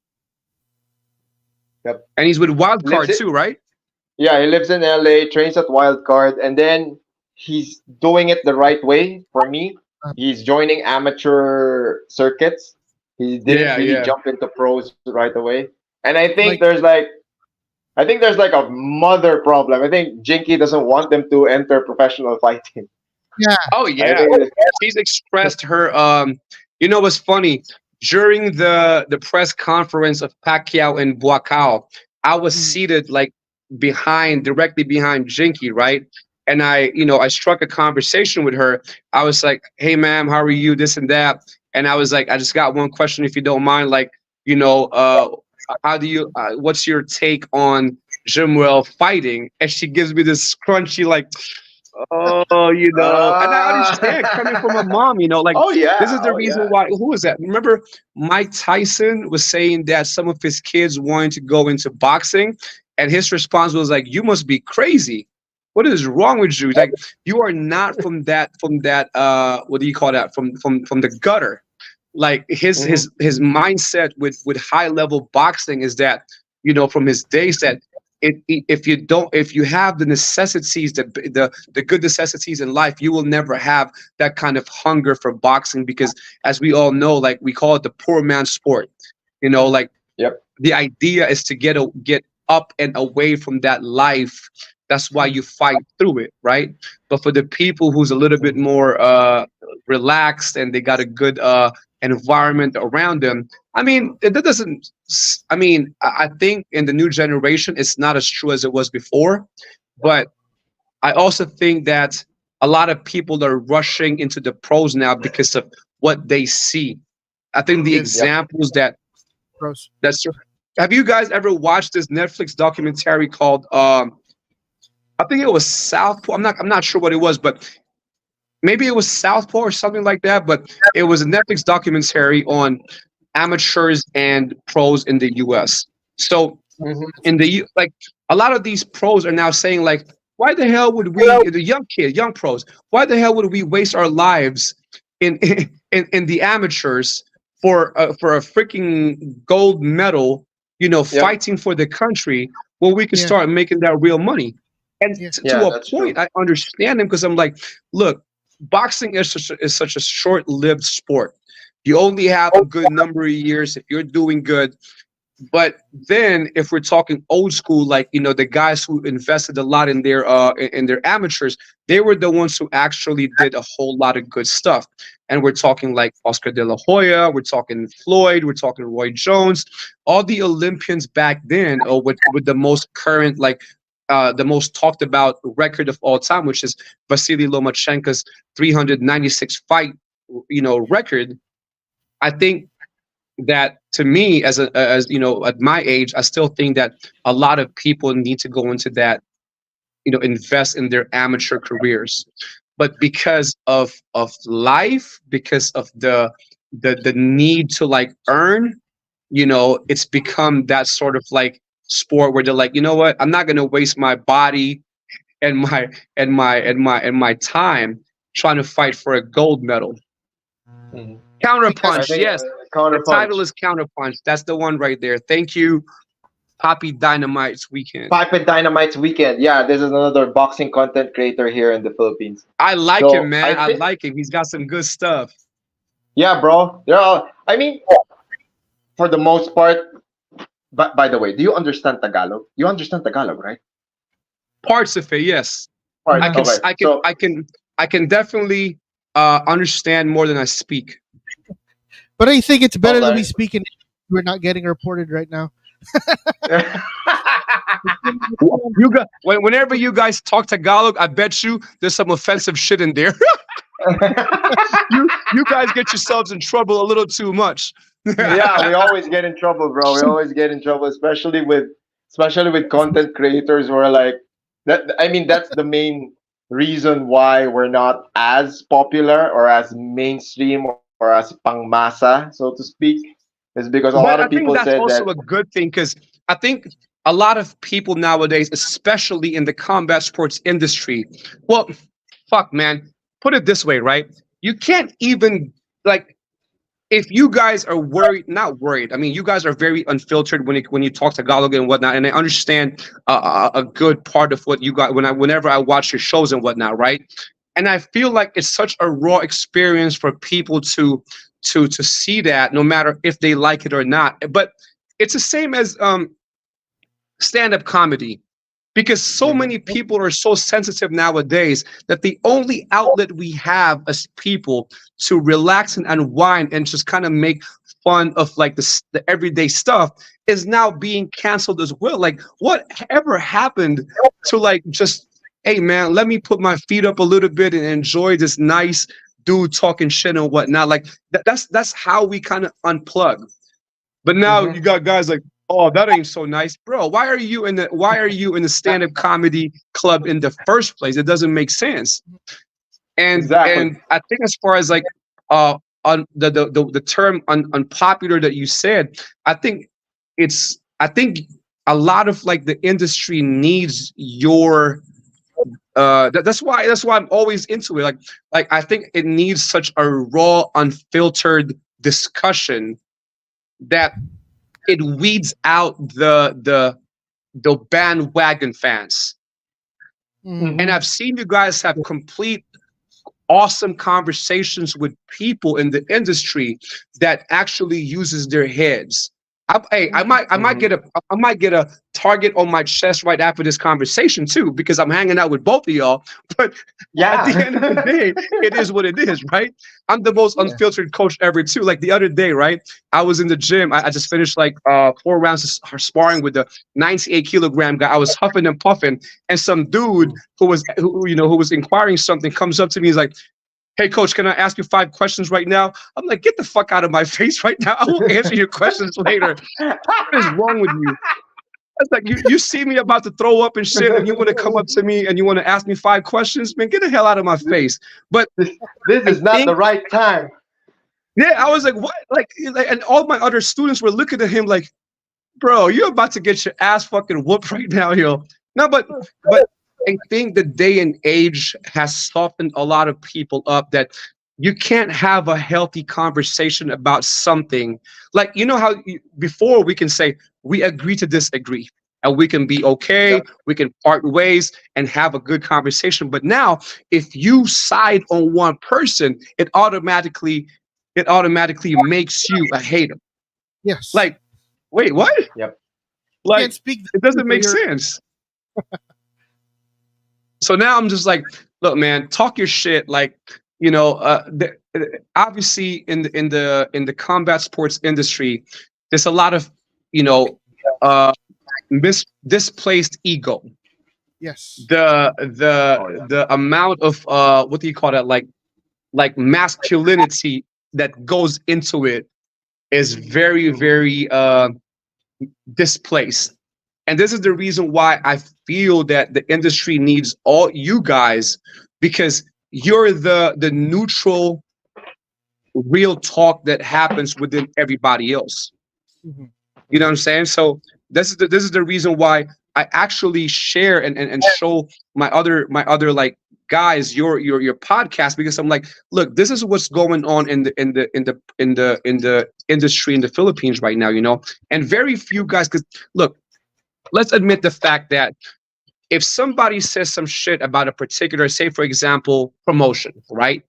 Yep.
and he's with
Lives
Wildcard
it.
too, right?
Yeah, he lives in LA, trains at Wildcard, and then he's doing it the right way for me.
Uh,
He's joining amateur circuits. He didn't
Yeah,
really
yeah.
jump into pros right away. And I think
like
there's like a mother problem. I think Jinky doesn't want them to enter professional fighting.
yeah.
Oh
I
yeah,
think it's,
she's expressed her. What's funny? During the press conference of Pacquiao and Buacao, I was
Mm,
seated like directly behind Jinky, right? And I struck a conversation with her. I was like, "Hey, ma'am, how are you? This and that." And I was like, "I just got one question, if you don't mind. Like, you know, uh, how do you? What's your take on Jimwell fighting?" And she gives me this scrunchy, like, oh, and I understand coming from a mom, like
oh
this
yeah,
is the
oh
reason
yeah.
why. Who is that? Remember, Mike Tyson was saying that some of his kids wanted to go into boxing, and his response was like, "You must be crazy. What is wrong with you? Like, you are not from that. What do you call that? From the gutter." Like his
Hmm.
his his mindset with high level boxing is that from his days that if you have the necessities, the good necessities in life, you will never have that kind of hunger for boxing, because as we all know, like, we call it the poor man's sport. Like,
Yep.
the idea is to get up and away from that life. That's why
mm,
you fight through it, right? But for the people who's a little bit more relaxed, and they got a good environment around them, I mean, that doesn't. I mean, I think in the new generation, it's not as true as it was before. But I also think that a lot of people are rushing into the pros now because of what they see. I think the
yes.
Yep.
examples
Pros.
that's have you guys ever watched this Netflix documentary called I think it was Southpaw. I'm not sure what it was, but maybe it was Southpaw or something like that. But it was a Netflix documentary on amateurs and pros in the US. So
Hmm.
like, a lot of these pros are now saying, like, why the hell would we, the young pros, why the hell would we waste our lives in in the amateurs for a freaking gold medal,
Yep.
fighting for the country, when we could
Yeah.
start making that real money? And
Yeah.
to
Yeah,
a
that's
point,
true.
I understand him, because I'm like, look, boxing is such a short-lived sport. You only have a good number of years. If you're doing good, But then, if we're talking old school, like the guys who invested a lot in their amateurs, they were the ones who actually did a whole lot of good stuff. And we're talking like Oscar De La Hoya, we're talking Floyd, we're talking Roy Jones, all the Olympians back then, or with the most current, like the most talked about record of all time, which is Vasily Lomachenko's 396 fight, record. I think that, to me, as at my age, I still think that a lot of people need to go into that, invest in their amateur careers. But because of life, because of the need to like earn, it's become that sort of like sport where they're like, you know what, I'm not gonna waste my body and my time trying to fight for a gold medal.
Mhm. I
Counterpunch,
think
yes. The
Counterpunch.
title is Counterpunch. That's the one right there. Thank you, Poppy Dynamite's Weekend.
Pipe and Dynamite's Weekend. Yeah, this is another boxing content creator here in the Philippines.
I like
So
him, man.
I
I
think,
like him. He's got some good stuff.
yeah, bro. I mean, for the most part. But by the way, do you understand Tagalog? You understand Tagalog, right?
Parts of it, yes.
Part.
I can,
Okay.
I can,
So
I can, I can definitely understand more than I speak.
But I think it's better that
Okay.
we speak in. We're not getting reported right now.
You got whenever you guys talk Tagalog, I bet you there's some offensive shit in there. you guys get yourselves in trouble a little too much.
yeah, we always get in trouble, bro. We always get in trouble, especially with content creators who are like that. I mean, that's the main reason why we're not as popular or as mainstream or as pangmasa, so to speak, is because a lot of
But I
people
think
said
that's
that.
also a good thing, because I think a lot of people nowadays, especially in the combat sports industry, well, fuck, man, put it this way, right? You can't even, like, if you guys are worried, not worried. I mean, you guys are very unfiltered when you talk Tagalog and whatnot, and I understand a good part of what you got whenever I watch your shows and whatnot, right? And I feel like it's such a raw experience for people to see that, no matter if they like it or not. But it's the same as stand-up comedy, because so
Mhm.
many people are so sensitive nowadays that the only outlet we have as people to relax and unwind and just kind of make fun of like the everyday stuff is now being canceled as well. Like, whatever happened to like just, hey man, let me put my feet up a little bit and enjoy this nice dude talking shit and whatnot. Like that's how we kind of unplug. But now
Mhm.
you got guys like, oh, that ain't so nice, bro. Why are you in the stand-up comedy club in the first place? It doesn't make sense. And
Exactly.
and I think, as far as like on the term unpopular that you said, I think a lot of like the industry needs your that's why I'm always into it. Like I think it needs such a raw, unfiltered discussion that it weeds out the bandwagon fans.
Mm.
And
Mhm.
I've seen you guys have complete awesome conversations with people in the industry that actually uses their heads. Hey, I might
Mhm.
get a target on my chest right after this conversation too, because I'm hanging out with both of y'all. But at the end of the
Yeah.
day, it is what it is, right? I'm the most
Yeah.
unfiltered coach ever too. Like the other day, right? I was in the gym. I just finished like 4 rounds of sparring with the 98 kilogram guy. I was huffing and puffing, and some dude who was inquiring something comes up to me. He's like, "Hey, coach, can I ask you 5 questions right now?" I'm like, "Get the fuck out of my face right now. I will answer your questions later." What is wrong with you? It's like you see me about to throw up and shit, and you want to come up to me and you want to ask me 5 questions? Man, get the hell out of my face. But
this
I
is not the
think,
right time.
yeah, I was like, what? Like, and all my other students were looking at him like, bro, you're about to get your ass fucking whooped right now, yo. No, but I think the day and age has softened a lot of people up, that you can't have a healthy conversation about something. Like, how before we can say we agree to disagree, and we can be okay,
Yep.
we can part ways and have a good conversation. But now, if you side on one person, it automatically makes you a hater.
Yes.
Like, Wait, what?
Yep.
You
Like,
can't speak
it doesn't make
your-
sense. So now I'm just like, look, man, talk your shit. Like, obviously in the combat sports industry, there's a lot of, you know, uh, displaced ego.
Yes.
The amount of what do you call that? Like masculinity that goes into it is very, very displaced. And this is the reason why I feel that the industry needs all you guys, because you're the neutral, real talk that happens within everybody else.
Mhm.
You know what I'm saying? So this is the reason why I actually share and show my other like guys your podcast, because I'm like, look, this is what's going on in the industry in the Philippines right now, and very few guys. Because look, let's admit the fact that if somebody says some shit about a particular, say for example, promotion, right?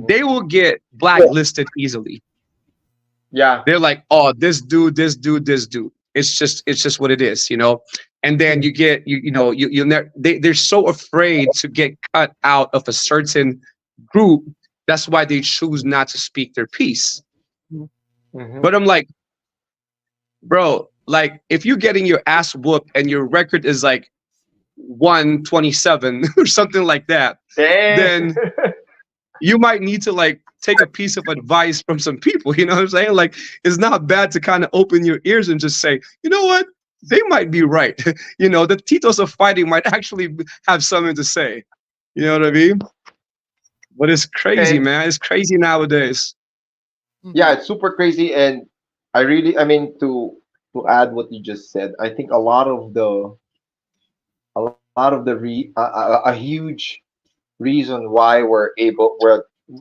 They will get blacklisted easily.
Yeah.
They're like, oh, this dude, this dude, this dude. It's just what it is. And then you get you'll never. They're so afraid to get cut out of a certain group. That's why they choose not to speak their piece.
Mhm.
But I'm like, bro, like if you're getting your ass whooped and your record is like 127 or something like that,
Damn.
then you might need to like take a piece of advice from some people. You know what I'm saying? Like, it's not bad to kind of open your ears and just say, you know what? They might be right. The Titos of fighting might actually have something to say. You know what I mean? But it's crazy,
And
man. It's crazy nowadays.
yeah, it's super crazy. And I mean, to add what you just said, I think a huge reason why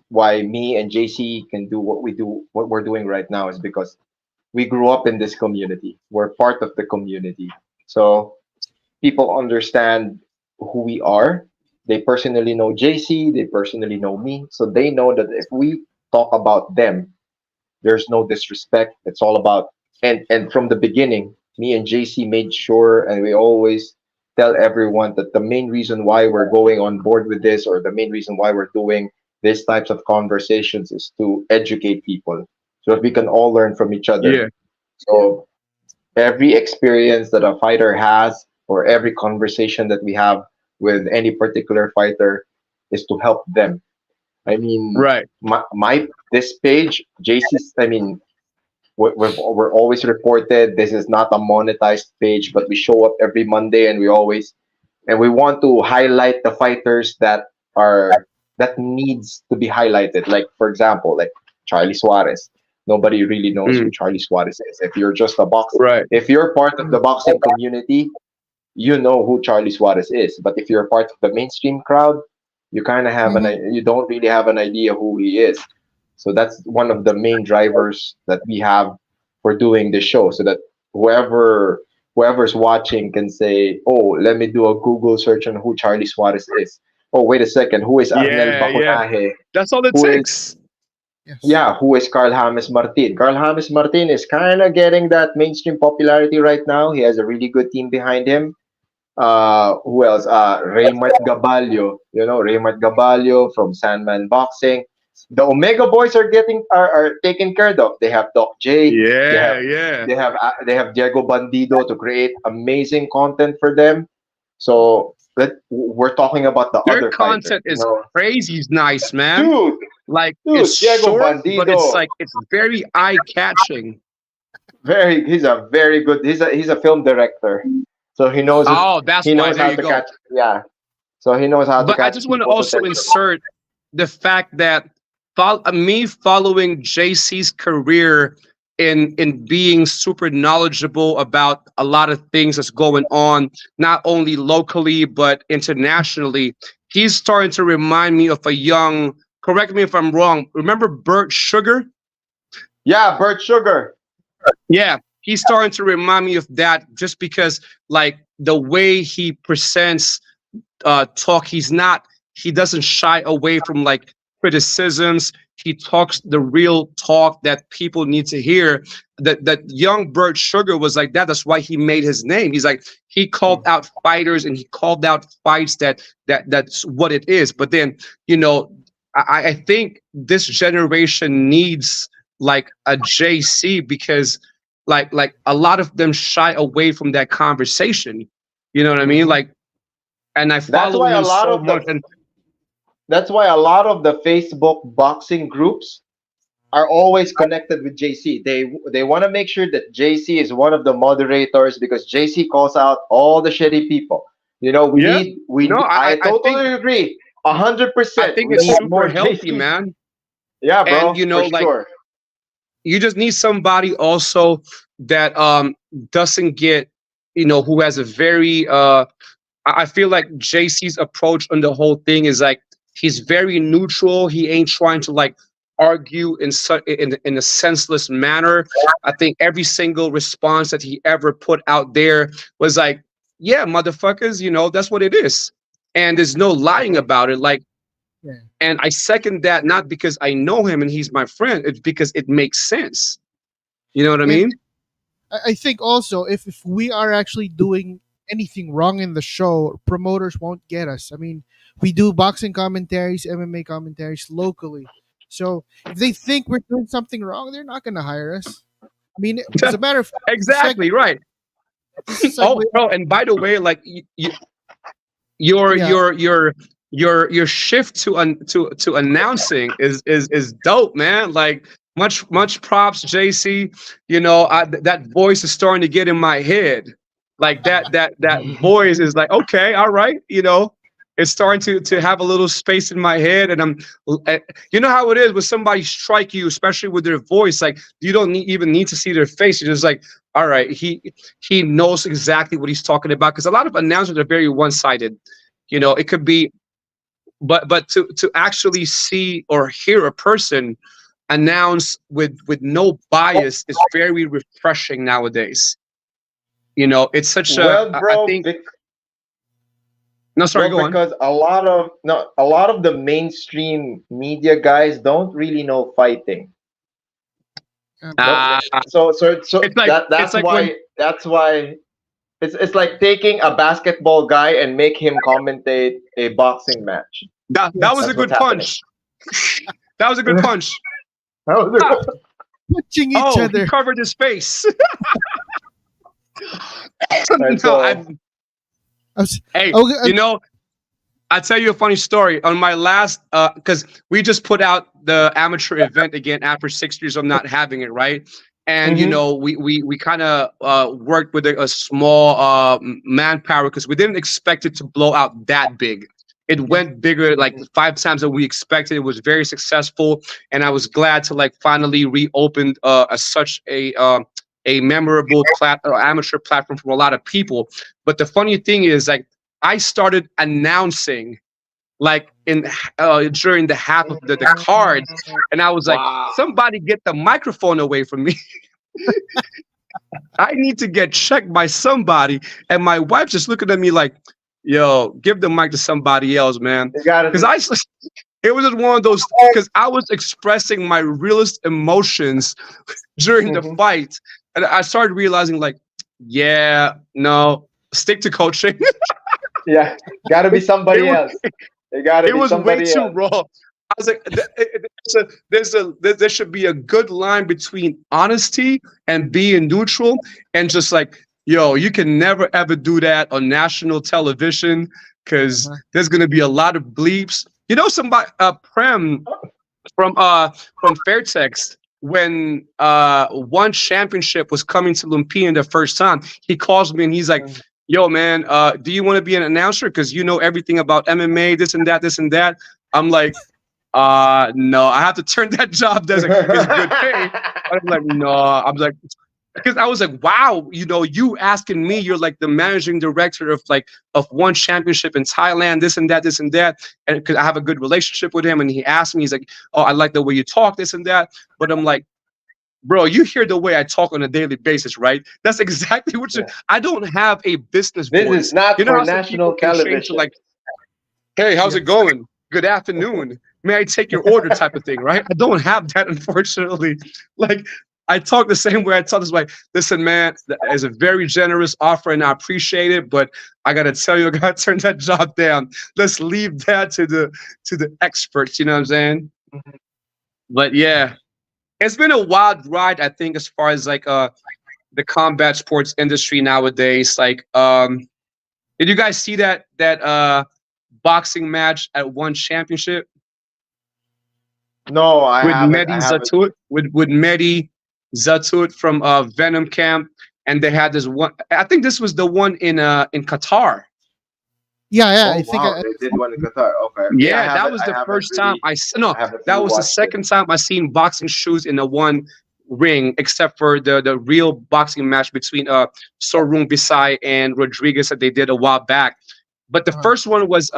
why me and JC can do what we're doing right now, is because we grew up in this community. We're part of the community. So people understand who we are. They personally know JC, they personally know me. So they know that if we talk about them, there's no disrespect. It's all about, and from the beginning, me and JC made sure, and we always tell everyone that the main reason why we're going on board with this, or the main reason why we're doing these types of conversations, is to educate people so that we can all learn from each other.
Yeah.
So every experience that a fighter has, or every conversation that we have with any particular fighter, is to help them. I mean,
Right.
my this page, JC's. I mean, we're always reported. This is not a monetized page, but we show up every Monday, and we want to highlight the fighters that needs to be highlighted. Like for example, like Charlie Suarez. Nobody really knows who
Mm.
Charlie Suarez is. If you're just a boxer,
Right.
if you're part of the boxing community, you know who Charlie Suarez is. But if you're part of the mainstream crowd, you kind of have you don't really have an idea who he is. So that's one of the main drivers that we have for doing the show, so that whoever's watching can say, "Oh, let me do a Google search on who Charlie Suarez is." Oh, wait a second, who is Arnel
Yeah. Yeah.
Bacunaje?
That's all it
Who is
takes.
Yes.
Yeah, who is Carl James Martin? Carl James Martin is kind of getting that mainstream popularity right now. He has a really good team behind him. Who else? Raymart Gabalio. Raymart Gabalio from Sandman Boxing. The Omega Boys are taken care of. They have Doc J. They
Yeah.
have
Yeah.
they have Diego Bandido to create amazing content for them. So we're talking about the
Their
other fighters.
content is crazy nice, man.
Dude,
Like
dude,
it's
Diego
short, but it's
Bandido.
like it's very eye catching.
He's a very good. He's a film director, so
Oh, that's
he
why.
knows
There
how
you
to
go.
catch. Yeah, so he knows how to
But I
catch
just want to
people's
also
attention.
insert the fact that me following JC's career in being super knowledgeable about a lot of things that's going on, not only locally but internationally, he's starting to remind me of a young. Correct me if I'm wrong. Remember Bert Sugar?
Yeah, Bert Sugar.
Yeah, he's starting to remind me of that, just because like the way he presents talk, he doesn't shy away from like criticisms. He talks the real talk that people need to hear. That young Bird Sugar was like that. That's why he made his name. He's like, he called out fighters and he called out fights that's what it is. But then, I think this generation needs like a JC, because like a lot of them shy away from that conversation. You know what I mean? Like, and I follow him so much. And
that's why a lot of the Facebook boxing groups are always connected with JC. They want to make sure that JC is one of the moderators, because JC calls out all the shitty people. I totally agree. 100%.
I think it's super healthy,
JC.
man.
Yeah, bro.
And you just need somebody also that doesn't get, who has a very I feel like JC's approach on the whole thing is like, he's very neutral. He ain't trying to like argue in a senseless manner. I think every single response that he ever put out there was like, yeah, motherfuckers, that's what it is. And there's no lying about it. Like, and I second that, not because I know him and he's my friend, it's because it makes sense. You know what I mean?
I think also if we are actually doing anything wrong in the show, promoters won't get us. I mean, we do boxing commentaries, MMA commentaries locally. So if they think we're doing something wrong, they're not going to hire us. I mean, as a matter of fact,
exactly right. Oh, bro, and by the way, like your shift to announcing is dope, man. Like much props, JC. That voice is starting to get in my head. Like that voice is like, okay, all right, it's starting to have a little space in my head, and I'm, how it is when somebody strike you, especially with their voice. Like, you don't even need to see their face. You're just like, all right, he knows exactly what he's talking about. Because a lot of announcers are very one-sided. It could be, but to actually see or hear a person announce with no bias is very refreshing nowadays. It's such I think. No, sorry, go on.
Because a lot of the mainstream media guys don't really know fighting. So it's like, that's why it's like taking a basketball guy and make him commentate a boxing match.
That was a good punch. That was a good punch.
Punching each other.
He covered his face. I tell you a funny story. On my last, because we just put out the amateur event again after 6 years of not having it, right? And we kind of worked with a small manpower, because we didn't expect it to blow out that big. It went bigger, like 5 times than we expected. It was very successful, and I was glad to like finally reopen such a memorable amateur platform for a lot of people. But the funny thing is, like, I started announcing like during the half of the cards, and I was like, somebody get the microphone away from me. I need to get checked by somebody. And my wife just looking at me like, yo, give the mic to somebody else, man. Because it was just one of those, because I was expressing my realest emotions during the fight. And I started realizing, like, yeah, no, stick to coaching.
Yeah, gotta be somebody else.
It was way too raw. I was like, there should be a good line between honesty and being neutral, and just like, yo, you can never ever do that on national television, because there's gonna be a lot of bleeps. Somebody Prem from Fairtex, when one championship was coming to Lumpia the first time, he calls me and he's like, yo, man, do you want to be an announcer? Because you know everything about MMA, this and that. I'm like, no, I have to turn that job down. It's good pay. I'm like, no. I'm like, because I was like, wow, you asking me, you're like the managing director of one championship in Thailand, this and that. And because I have a good relationship with him, and he asked me, he's like, oh, I like the way you talk, this and that. But I'm like, bro, you hear the way I talk on a daily basis, right? That's exactly what I don't have a business voice.
This is not for national television.
Like, hey, how's it going? Good afternoon. may I take your order type of thing, right? I don't have that, unfortunately. Like, I talk the same way I talk this way. Listen, man, that is a very generous offer and I appreciate it, but I gotta tell you, I gotta turn that job down. Let's leave that to the experts, you know what I'm saying? But yeah, it's been a wild ride, I think, as far as like the combat sports industry nowadays. Like, did you guys see that boxing match at one championship
No, I
with
haven't. I
Mehdi
haven't.
Zatut with Mehdi Zatut from Venom Camp, and they had this one. I think this was the one in Qatar.
Yeah,
Oh
I think
wow, they did one in Qatar. Okay. Yeah, I
Yeah, that
haven't.
was
I
the
haven't
first time
really.
no,
I haven't
that
really
was the
watched it.
second time I seen boxing shoes in the one ring, except for the real boxing match between Sorung Bisai and Rodriguez that they did a while back. But the
uh,
first one was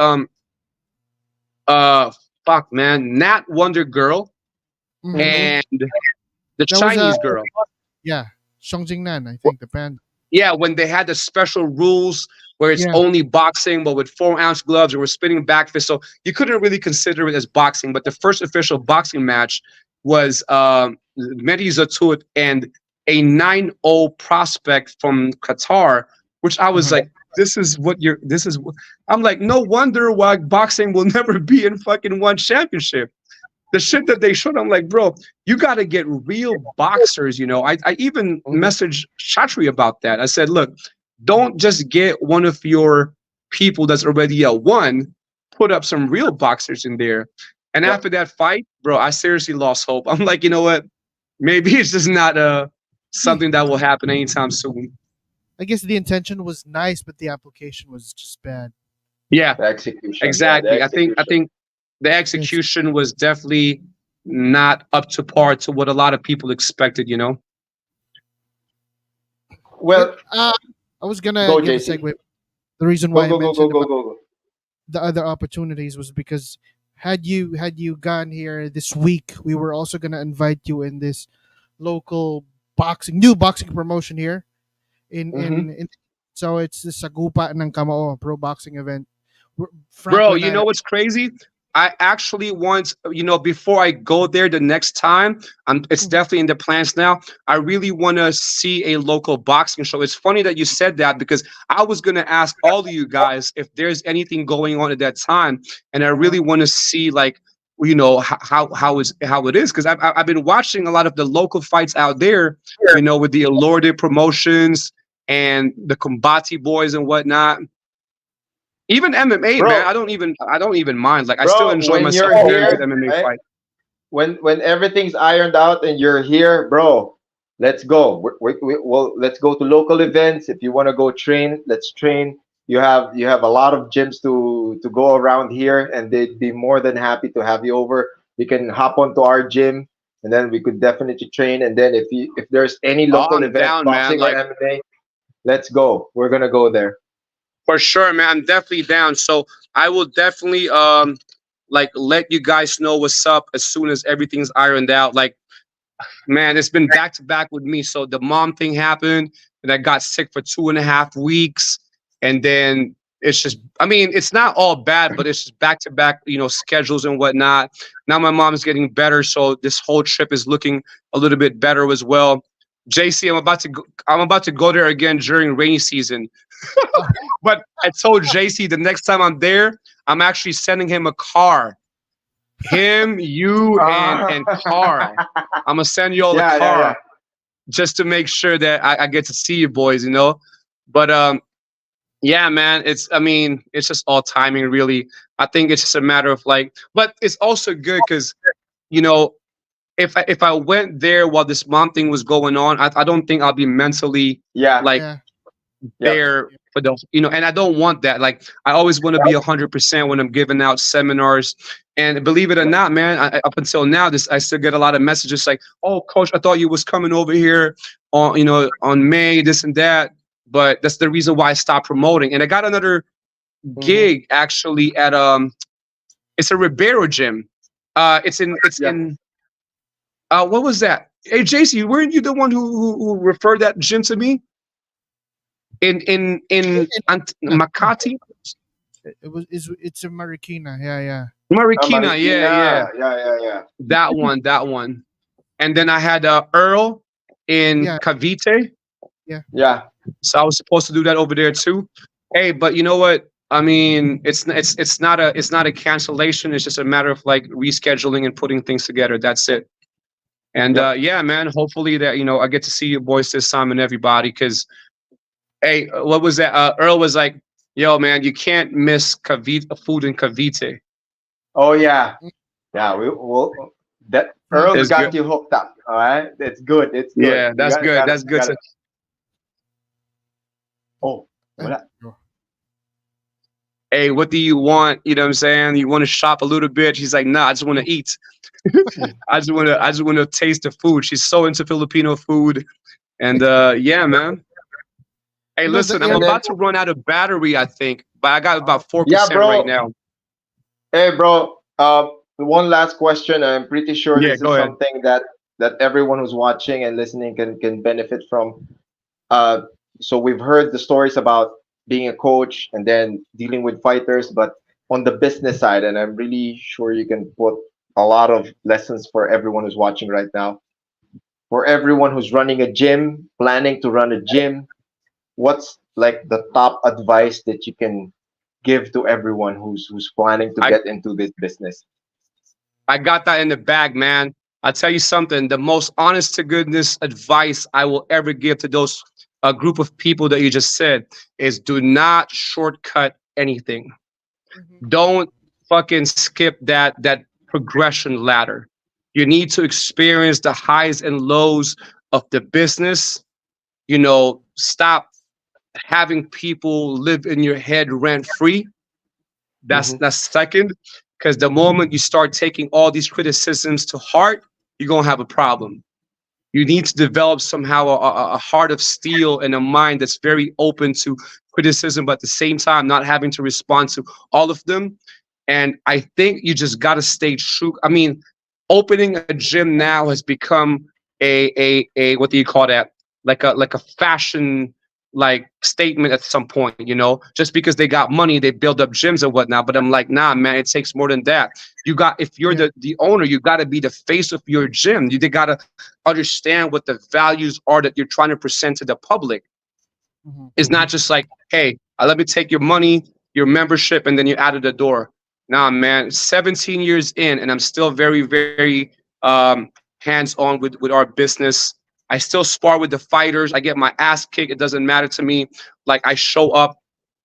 uh fuck man, Nat Wonder Girl
mhm.
and the
That was
Chinese girl.
yeah, Song Jingnan, I think the band.
Yeah, when they had the special rules where it's
Yeah.
only boxing, but with 4-ounce gloves or we're spinning back fist. So you couldn't really consider it as boxing. But the first official boxing match was Mehdi Zatut and a 9-0 prospect from Qatar, which I was
Uh-huh.
like, I'm like, no wonder why boxing will never be in fucking one championship. The shit that they showed, I'm like, bro, you got to get real boxers. I even
Mhm.
messaged Chatri about that. I said, look, don't just get one of your people that's already a one, put up some real boxers in there. And
Yep.
after that fight, bro, I seriously lost hope. I'm like, you know what? Maybe it's just not something that will happen anytime soon.
I guess the intention was nice, but the application was just bad.
Yeah,
The execution. Yeah, the
exactly. I
execution.
think the
Yes.
execution was definitely not up to par to what a lot of people expected.
Well,
I was gonna
go
give a
JC.
segue. The reason
Go
why I
go go go
mentioned
go
about
go.
the other opportunities was because had you gone here this week, we were also gonna invite you in this local new boxing promotion here
Mm-hmm.
in so it's the Sagupa ng Kamao pro boxing event. Franco
Bro,
and
you
I
know what's crazy? I actually want, before I go there the next time, it's definitely in the plans now. I really want to see a local boxing show. It's funny that you said that because I was going to ask all of you guys if there's anything going on at that time. And I really want to see, like, how it is. Because I've been watching a lot of the local fights out there, with the Allure promotions and the Combati boys and whatnot. Even MMA, man.
Bro,
I don't even mind. Like I still
bro,
enjoy
when
myself
you're
a very good
here,
MMA
right?
fight.
When everything's ironed out and you're here, bro, let's go. Well, let's go to local events. If you want to go train, let's train. You have a lot of gyms to go around here, and they'd be more than happy to have you over. You can hop onto our gym, and then we could definitely train. And then if there's any
Oh,
local
I'm
event,
down, man.
boxing or
Like
MMA, let's go. We're gonna go there.
for sure, man. I'm definitely down. So I will definitely like let you guys know what's up as soon as everything's ironed out. Like, man, it's been back to back with me. So the mom thing happened, and I got sick for 2.5 weeks, and then it's just, I mean, it's not all bad, but it's just back to back, schedules and whatnot. Now my mom's getting better, so this whole trip is looking a little bit better as well. JC, I'm about to go there again during rainy season. But I told JC the next time I'm there, I'm actually sending him a car. Him, you, and Car. I'm gonna send you all a
Yeah.
car just to make sure that I get to see you boys. But yeah, man, it's just all timing really. I think it's just a matter of like, but it's also good because you know, if I went there while this mom thing was going on, I don't think I'll be mentally
Yeah.
like
yeah.
Yeah.
there for and I don't want that. Like I always want to be 100% when I'm giving out seminars. And believe it or not, man, up until now, I still get a lot of messages like, "Oh, coach, I thought you was coming over here on May, this and that." But that's the reason why I stopped promoting. And I got another
Mhm.
gig actually at it's a Ribeiro gym. It's
Yeah.
in what was that? Hey, JC, weren't you the one who referred that gym to me? In
Yeah.
Makati.
It's in Marikina. Yeah, yeah.
Marikina, yeah.
Yeah.
That one. And then I had Earl in
Yeah,
Cavite.
Yeah.
So I was supposed to do that over there too. Hey, but you know what? I mean, it's not a cancellation. It's just a matter of like rescheduling and putting things together. That's it. And
Yep.
yeah, man. Hopefully that I get to see you boys this time and everybody. Because hey, what was that? Earl was like, "Yo, man, you can't miss Cavite food in Cavite.
Oh yeah. Yeah. We will. That
mm,
Earl's
It's good.
got you hooked up. All right. It's good. It's good.
Yeah,
You
that's
got.
good.
Got.
That's good.
Got. Oh.
ay,
Wala.
Hey, what do you want? You know what I'm saying? You want to shop a little bit? She's like, nah, I just want to eat. I just want to taste the food. She's so into Filipino food. And yeah, man. Hey,
you know, the
listen, I'm
And
air,
then
about to run out of battery, I think, but I got about
yeah,
4% right
bro.
now.
Hey, bro. One last question. I'm pretty sure
Yeah,
this is
go ahead.
something that everyone who's watching and listening can benefit from. Uh, so we've heard the stories about being a coach and then dealing with fighters, but on the business side, and I'm really sure you can put a lot of lessons for everyone who's watching right now. For everyone who's running a gym, planning to run a gym, what's like the top advice that you can give to everyone who's planning to
I
get into this business?
I got that in the bag, man. I'll tell you something. The most honest to goodness advice I will ever give to those group of people that you just said is do not shortcut anything.
mhm,
Don't fucking skip that progression ladder. You need to experience the highs and lows of the business. Stop having people live in your head rent free.
Hmm.
That's second, because the moment you start taking all these criticisms to heart, you're gonna have a problem. You need to develop somehow a heart of steel and a mind that's very open to criticism, but at the same time not having to respond to all of them. And I think you just got to stay true. I mean, opening a gym now has become a what do you call that? Like a fashion like statement at some point, just because they got money, they build up gyms and whatnot. But I'm like, nah, man, it takes more than that. If you're
yeah,
the owner, you got to be the face of your gym. They got to understand what the values are that you're trying to present to the public.
mhm,
It's not just like, hey, let me take your money, your membership, and then you're out of the door. Nah, man, 17 years in, and I'm still very, very hands on with our business. I still spar with the fighters. I get my ass kicked. It doesn't matter to me. Like I show up,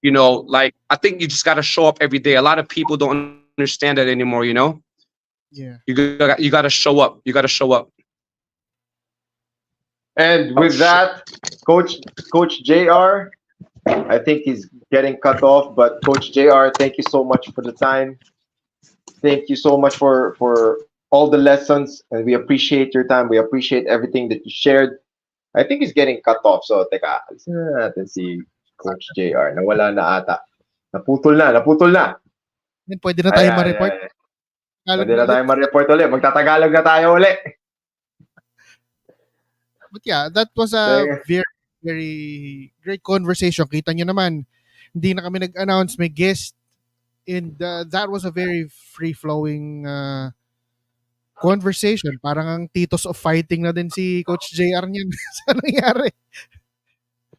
like I think you just got to show up every day. A lot of people don't understand that anymore.
yeah.
You got to show up. You got to show up.
And
Oh
with
shit.
that, Coach Jr. I think he's getting cut off, but Coach Jr. Thank you so much for the time. Thank you so much for all the lessons, and we appreciate your time. We appreciate everything that you shared. I think he's getting cut off. So, teka, alisin na natin si Coach JR. Nawala na ata. Naputol na.
Then pwede na tayo
Ayan,
ma-report.
ayan.
Tagalog
Pwede
na
na
ulit.
tayo ma-report ulit. Magtatagalog na tayo ulit.
But yeah, that was a
Teka.
very, very great conversation. Kita nyo naman, hindi na kami nag-announce, may guest. And that was a very free-flowing conversation. Parang ang titos of fighting na din si Coach JR niyan. Sa nangyari.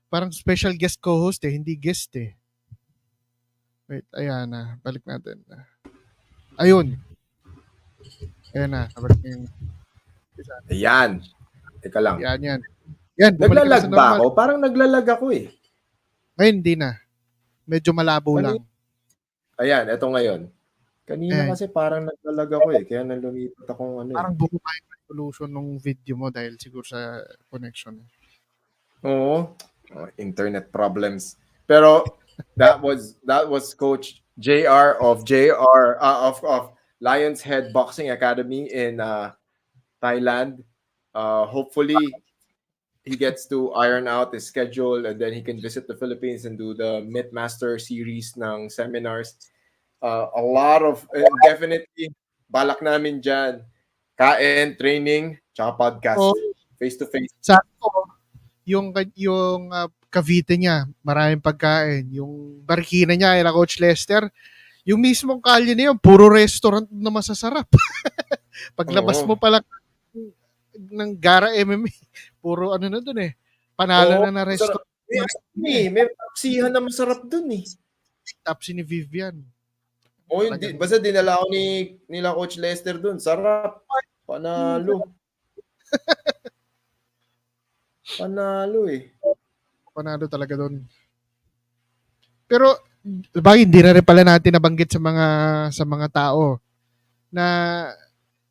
Parang special guest co-host hindi guest eh. Wait, ayan na. Balik natin. Ayun. Ayan na. Nabalik na yung isa.
Ayan. Teka lang.
Yan. Yan, bumalik ka na
Naglalag
sa
ba
normal.
ako? Parang naglalag ako eh.
Ngayon, hindi na. Medyo malabo lang.
Ayan, eto ngayon. Kanina
Ayan.
kasi parang naglalag ako eh. Kaya nalumipat akong ano eh.
Parang bumaba yung resolution ng video mo dahil siguro sa connection.
Oo. Internet problems. Pero that was Coach JR of Lions Head Boxing Academy in Thailand. Hopefully he gets to iron out his schedule and then he can visit the Philippines and do the Mythmaster series ng seminars. A lot of definitely balak namin dyan. Kain, training, tsaka podcast.
So,
Face to face.
sa yung Cavite niya, maraming pagkain. Yung Marikina niya, ila Coach Lester, Yung mismong kalye na yun, puro restaurant na masasarap. Paglabas
Oo.
mo pala ng Gara MMA, puro ano na dun eh. Panalo
Oo,
na na
masarap.
restaurant.
May tapsihan na masarap dun eh.
Tapos ni Vivian.
O hindi, basta dinala ako nila Coach Lester dun. Sarap. Panalo. Panalo eh.
Panalo talaga doon. Pero bakit hindi na rin pala natin nabanggit sa mga tao na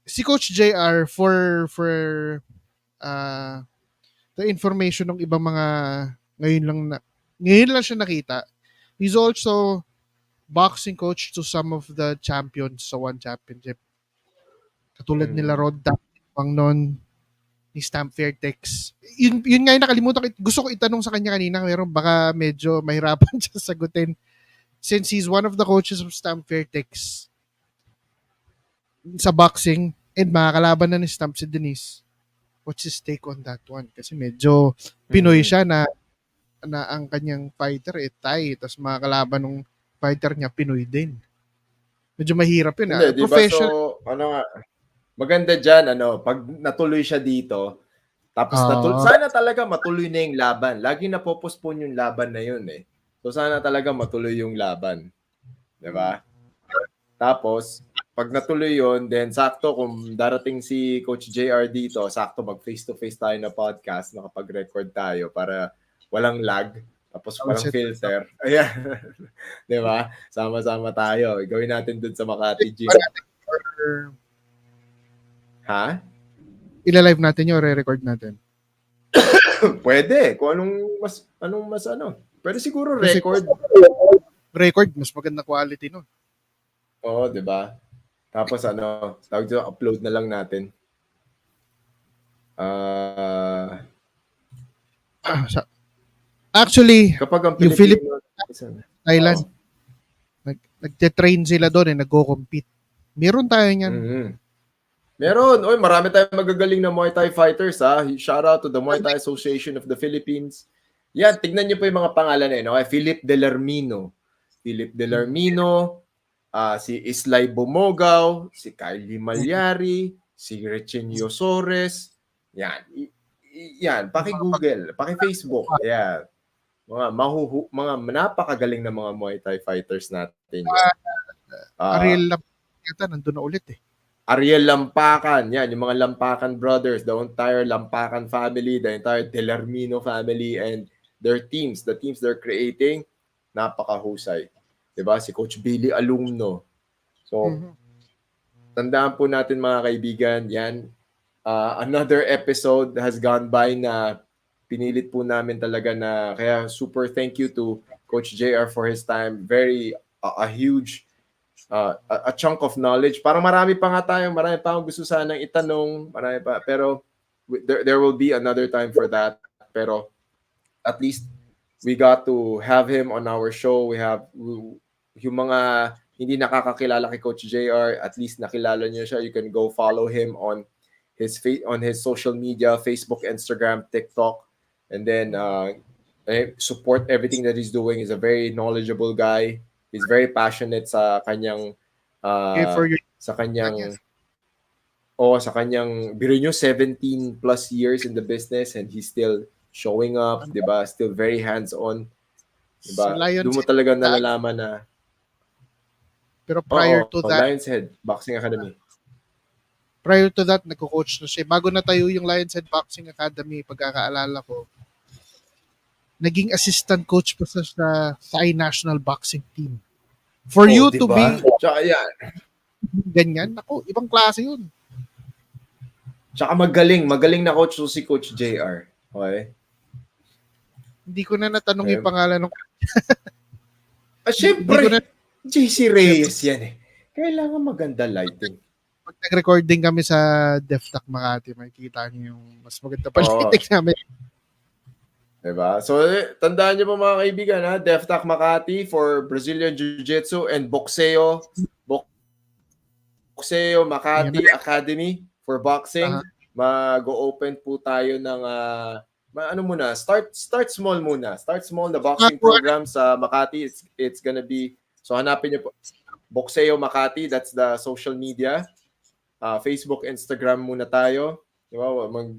si Coach Jayr for the information ng ibang mga ngayon lang siya nakita. He's also boxing coach to some of the champions sa One Championship. Katulad nila Rulloda, noon ni Stamp Fairtex. Yun nga yung nakalimutan. Gusto ko itanong sa kanya kanina, pero baka medyo mahirapan siya sagutin. Since he's one of the coaches of Stamp Fairtex sa boxing and makakalaban na ni Stamp si Denise, what's his take on that one? Kasi medyo Pinoy siya na ang kanyang fighter Thai, tapos makakalaban ng fighter niya Pinoy din. Medyo mahirap yun.
Hindi, diba?
Professional.
So, maganda dyan, pag natuloy siya dito, tapos sana talaga matuloy na yung laban. Lagi na postpone yung laban na yun eh. So, sana talaga matuloy yung laban. Diba? Tapos, pag natuloy yun, then sakto kung darating si Coach Jayr dito, sakto mag face-to-face tayo na podcast, nakapag-record tayo para walang lag, tapos walang filter. Ayan. Diba? Sama-sama tayo. Gawin natin dun sa Makati Gym. Ha?
Ila-live natin yun o re-record natin?
Pwede. Kung anong mas. Pwede siguro record.
Record, mas maganda quality nun.
Oo, di ba? Tapos tawag dito, upload na lang natin.
Actually,
kapag ang
yung
Pilipino,
Thailand, nagte-train sila doon nagko-compete. Meron tayo niyan.
Mm-hmm. Meron. Oy, marami tayong magagaling na Muay Thai fighters ha. Shout out to the Muay Thai Association of the Philippines. Yan, tignan niyo po yung mga pangalan na yun. Okay? Philip Delarmino, si Islay Bumogaw, si Kylie Malyari, si Rechenio Sores. Yan. Yan, paki-Google, paki-Facebook. Yan. Mga napakagaling na mga Muay Thai fighters natin.
Riel yata nandun na ulit eh.
Riel Lampacan, yan, yung mga Lampacan brothers, the entire Lampacan family, the entire Delarmino family, and their teams, the teams they're creating, napakahusay. Diba? Si Coach Billy Alumno. So, tandaan po natin mga kaibigan, yan, another episode has gone by na pinilit po namin talaga na, kaya super thank you to Coach Jayr for his time. Very, a huge, a chunk of knowledge. Parang marami pa akong gusto sanang itanong, pero there will be another time for that. Pero at least we got to have him on our show. We have yung mga hindi nakakakilala kay Coach Jayr, at least nakilala niyo siya. You can go follow him on his social media, Facebook, Instagram, TikTok, and then support everything that he's doing. He's a very knowledgeable guy. He's very passionate sa kanyang biro nyo 17 plus years in the business and he's still showing up, 'di ba? Still very hands-on. 'Di ba? Doon mo talaga nalalaman na.
Pero prior to that,
Lions Head Boxing Academy.
Prior to that, nagko-coach na siya. Bago natayo yung Lions Head Boxing Academy, pagkakaalala ko, naging assistant coach pa sa Thai national boxing team. For you to be ganyan, ako, ibang klase yun.
Tsaka magaling na coach si Coach Jayr. Okay?
Hindi ko na natanong yung pangalan ng
syempre, JC Reyes yan eh. Kailangan maganda lighting.
Pag nag-recording kami sa DefTac Makati, makikita niyo yung mas maganda pa lighting namin.
Diba? So, tandaan niyo po mga kaibigan, ha? DefTac Makati for Brazilian Jiu-Jitsu and Boxeo Makati Academy for boxing. Mag-open po tayo ng start small muna. Start small na boxing program sa Makati. It's gonna be, so hanapin niyo po. Boxeo Makati, that's the social media. Facebook, Instagram muna tayo. Diba?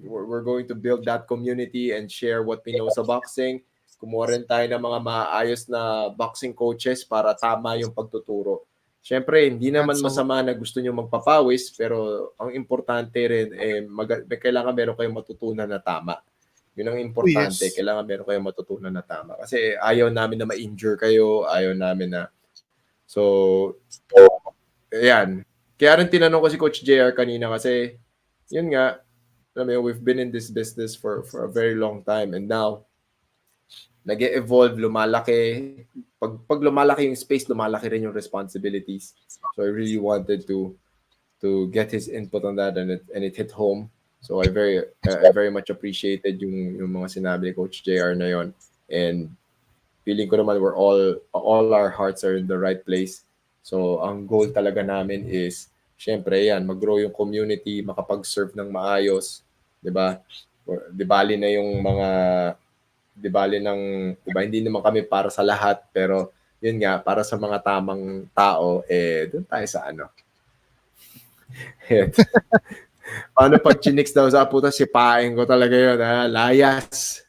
We're going to build that community and share what we know sa boxing. Kumuha rin tayo ng mga maayos na boxing coaches para tama yung pagtuturo. Siyempre, hindi naman masama na gusto nyo magpapawis, pero ang importante rin, kailangan meron kayong matutunan na tama. Yun ang importante.
Yes.
Kailangan meron kayong matutunan na tama. Kasi ayaw namin na ma-injure kayo. Ayaw namin na... So, ayan. Kaya rin tinanong ko si Coach Jayr kanina kasi, yun nga, we've been in this business for a very long time. And now, nag-evolve, lumalaki. Pag lumalaki yung space, lumalaki rin yung responsibilities. So I really wanted to get his input on that, and it hit home. So I very much appreciated yung mga sinabi ni Coach Jayr na yon. And feeling ko naman we're all our hearts are in the right place. So ang goal talaga namin is, syempre yan, mag-grow yung community, makapag-serve ng maayos, 'di ba? Di bali na yung mga hindi naman kami para sa lahat, pero yun nga, para sa mga tamang tao, doon tayo sa ano. Paano pag chinix daw sa puta, sipain ko talaga yun, ha? Layas.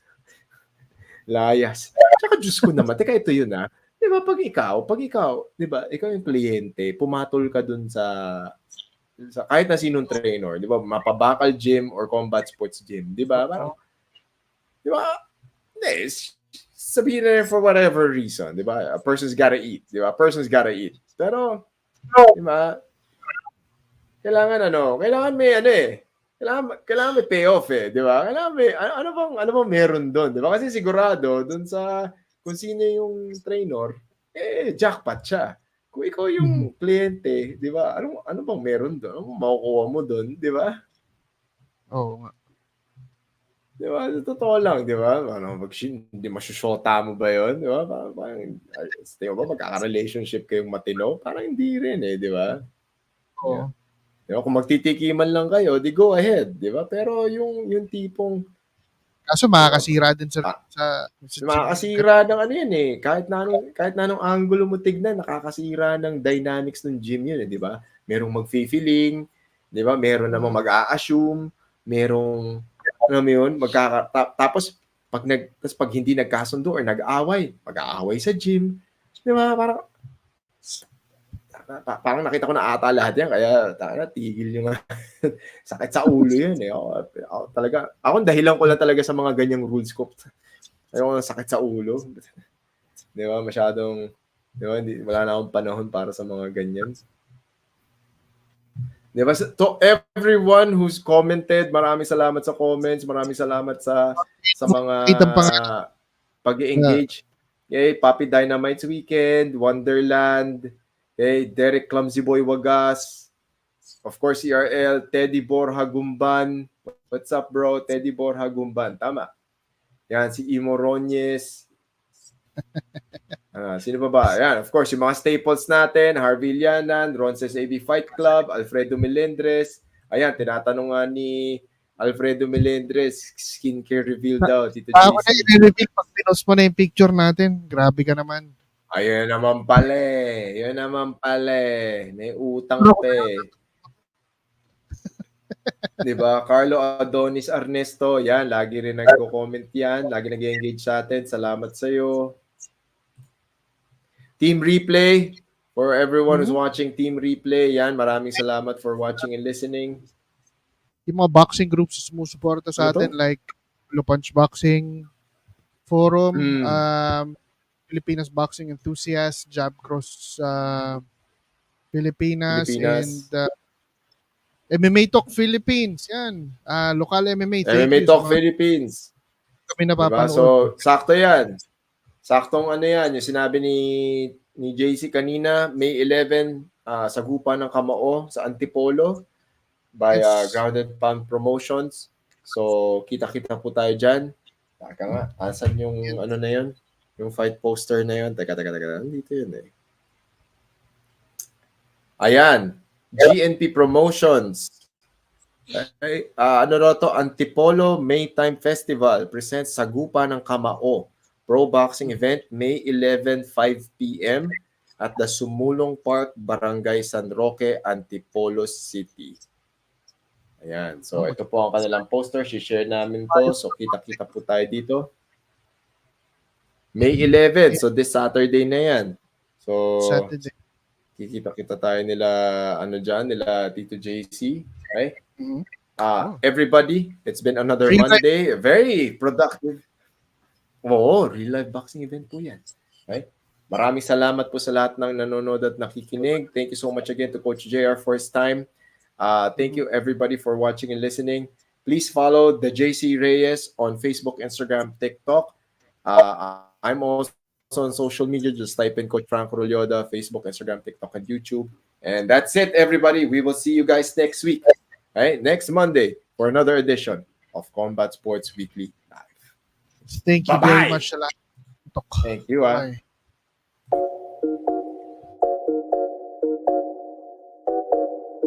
Tsaka Diyos ko naman, teka ito yun, ha? Di ba, pag ikaw, di ba, ikaw yung kliyente, pumatol ka dun sa kahit na sinong trainer, di ba, mapabakal gym or combat sports gym, di ba? Parang, di ba, sabihin na for whatever reason, di ba? A person's gotta eat, di ba? Pero, di ba, kailangan may kailangan may payoff di ba? Kailangan may, ano bang meron doon, di ba? Kasi sigurado, doon sa, kung sino yung trainer, jackpot siya. Kung ikaw yung kliyente, di ba? Ano bang meron doon? Ano makukuha mo doon, di ba?
Oo nga.
Di ba? Totoo lang, di ba? Hindi masyushota mo ba yun? Di ba? Parang magkaka-relationship kayong matino? Parang hindi rin di ba?
Oo.
Yeah. Di ba? Kung magtitikiman lang kayo, di go ahead, di ba? Pero yung tipong...
Kaso makakasira din sa
makakasira ng ano yun Kahit na anong angulo mo tignan, nakakasira ng dynamics ng gym yun di ba? Merong mag-feeling, di ba? Meron namang mag-a-assume, merong yun, tapos pag hindi nagkasundo or nag-away, mag-aaway sa gym. Di ba? Parang nakita ko na ata lahat yan, kaya tigil yung sakit sa ulo yun Ako talaga, dahilan ko lang talaga sa mga ganyang rules ko. Ayoko ng sakit sa ulo. Di ba? Masyadong, di ba? Wala na akong panahon para sa mga ganyan. Di ba? To everyone who's commented, maraming salamat sa comments, maraming salamat sa mga pag-i-engage. Okay, Papi Dynamite's Weekend, Wonderland, okay, Derek Clumsy Boy Wagas, of course, CRL, Teddy Borja Gumban. What's up, bro? Teddy Borja Gumban. Tama. Yan, si Imo Roñez. Sino pa ba? Yan, of course, yung mga staples natin, Harvey Lianan, Ronces AB Fight Club, Alfredo Melendres. Ayan, tinatanong nga ni Alfredo Melendres, skincare reveal daw. Tito JC.
Ako na i-reveal pag pinost mo na yung picture natin. Grabe ka naman.
Ayun naman pala May utang pa Diba? Carlo Adonis Ernesto, yan, lagi rin nagko-comment yan. Lagi nag-engage sa atin. Salamat sa'yo. Team Replay, for everyone who's watching Team Replay, yan, maraming salamat for watching and listening.
Yung mga boxing groups sumusuporta sa atin, like Punch Boxing Forum, Pilipinas Boxing Enthusiasts, Jab Cross Pilipinas, and MMA Talk Philippines. Yan. Local MMA.
MMA Talk Philippines.
Kami napapanood.
Diba? So, sakto yan. Saktong yan. Yung sinabi ni JC kanina, May 11, sagupa ng Kamao sa Antipolo by Grounded Pound Promotions. So, kita-kita po tayo dyan. Taka nga. Asan yung ano na yun? Yung fight poster na yun. Teka. Dito yun Ayan. GNP Promotions. Okay. Antipolo Maytime Festival presents Sagupa ng Kamao Pro Boxing Event May 11, 5 p.m. at the Sumulong Park, Barangay San Roque, Antipolo City. Ayan. So, ito po ang kanilang poster. Si-share namin to. So, kita-kita po tayo dito. May 11. So, this Saturday na yan. So,
Saturday.
kikita-kita tayo nila, nila Tito JC. Okay?
Mhm.
Everybody, it's been another
Real life.
Monday. Very productive. Oo, real life boxing event po yan. Okay? Maraming salamat po sa lahat ng nanonood at nakikinig. Thank you so much again to Coach Jayr for his time. Thank you everybody for watching and listening. Please follow the JC Reyes on Facebook, Instagram, TikTok. I'm also on social media. Just type in Coach Franco Rulloda, Facebook, Instagram, TikTok, and YouTube. And that's it, everybody. We will see you guys next week. Right? Next Monday for another edition of Combat Sports Weekly Live.
Thank you
Bye-bye.
very much sa lahat.
Thank you.
Bye.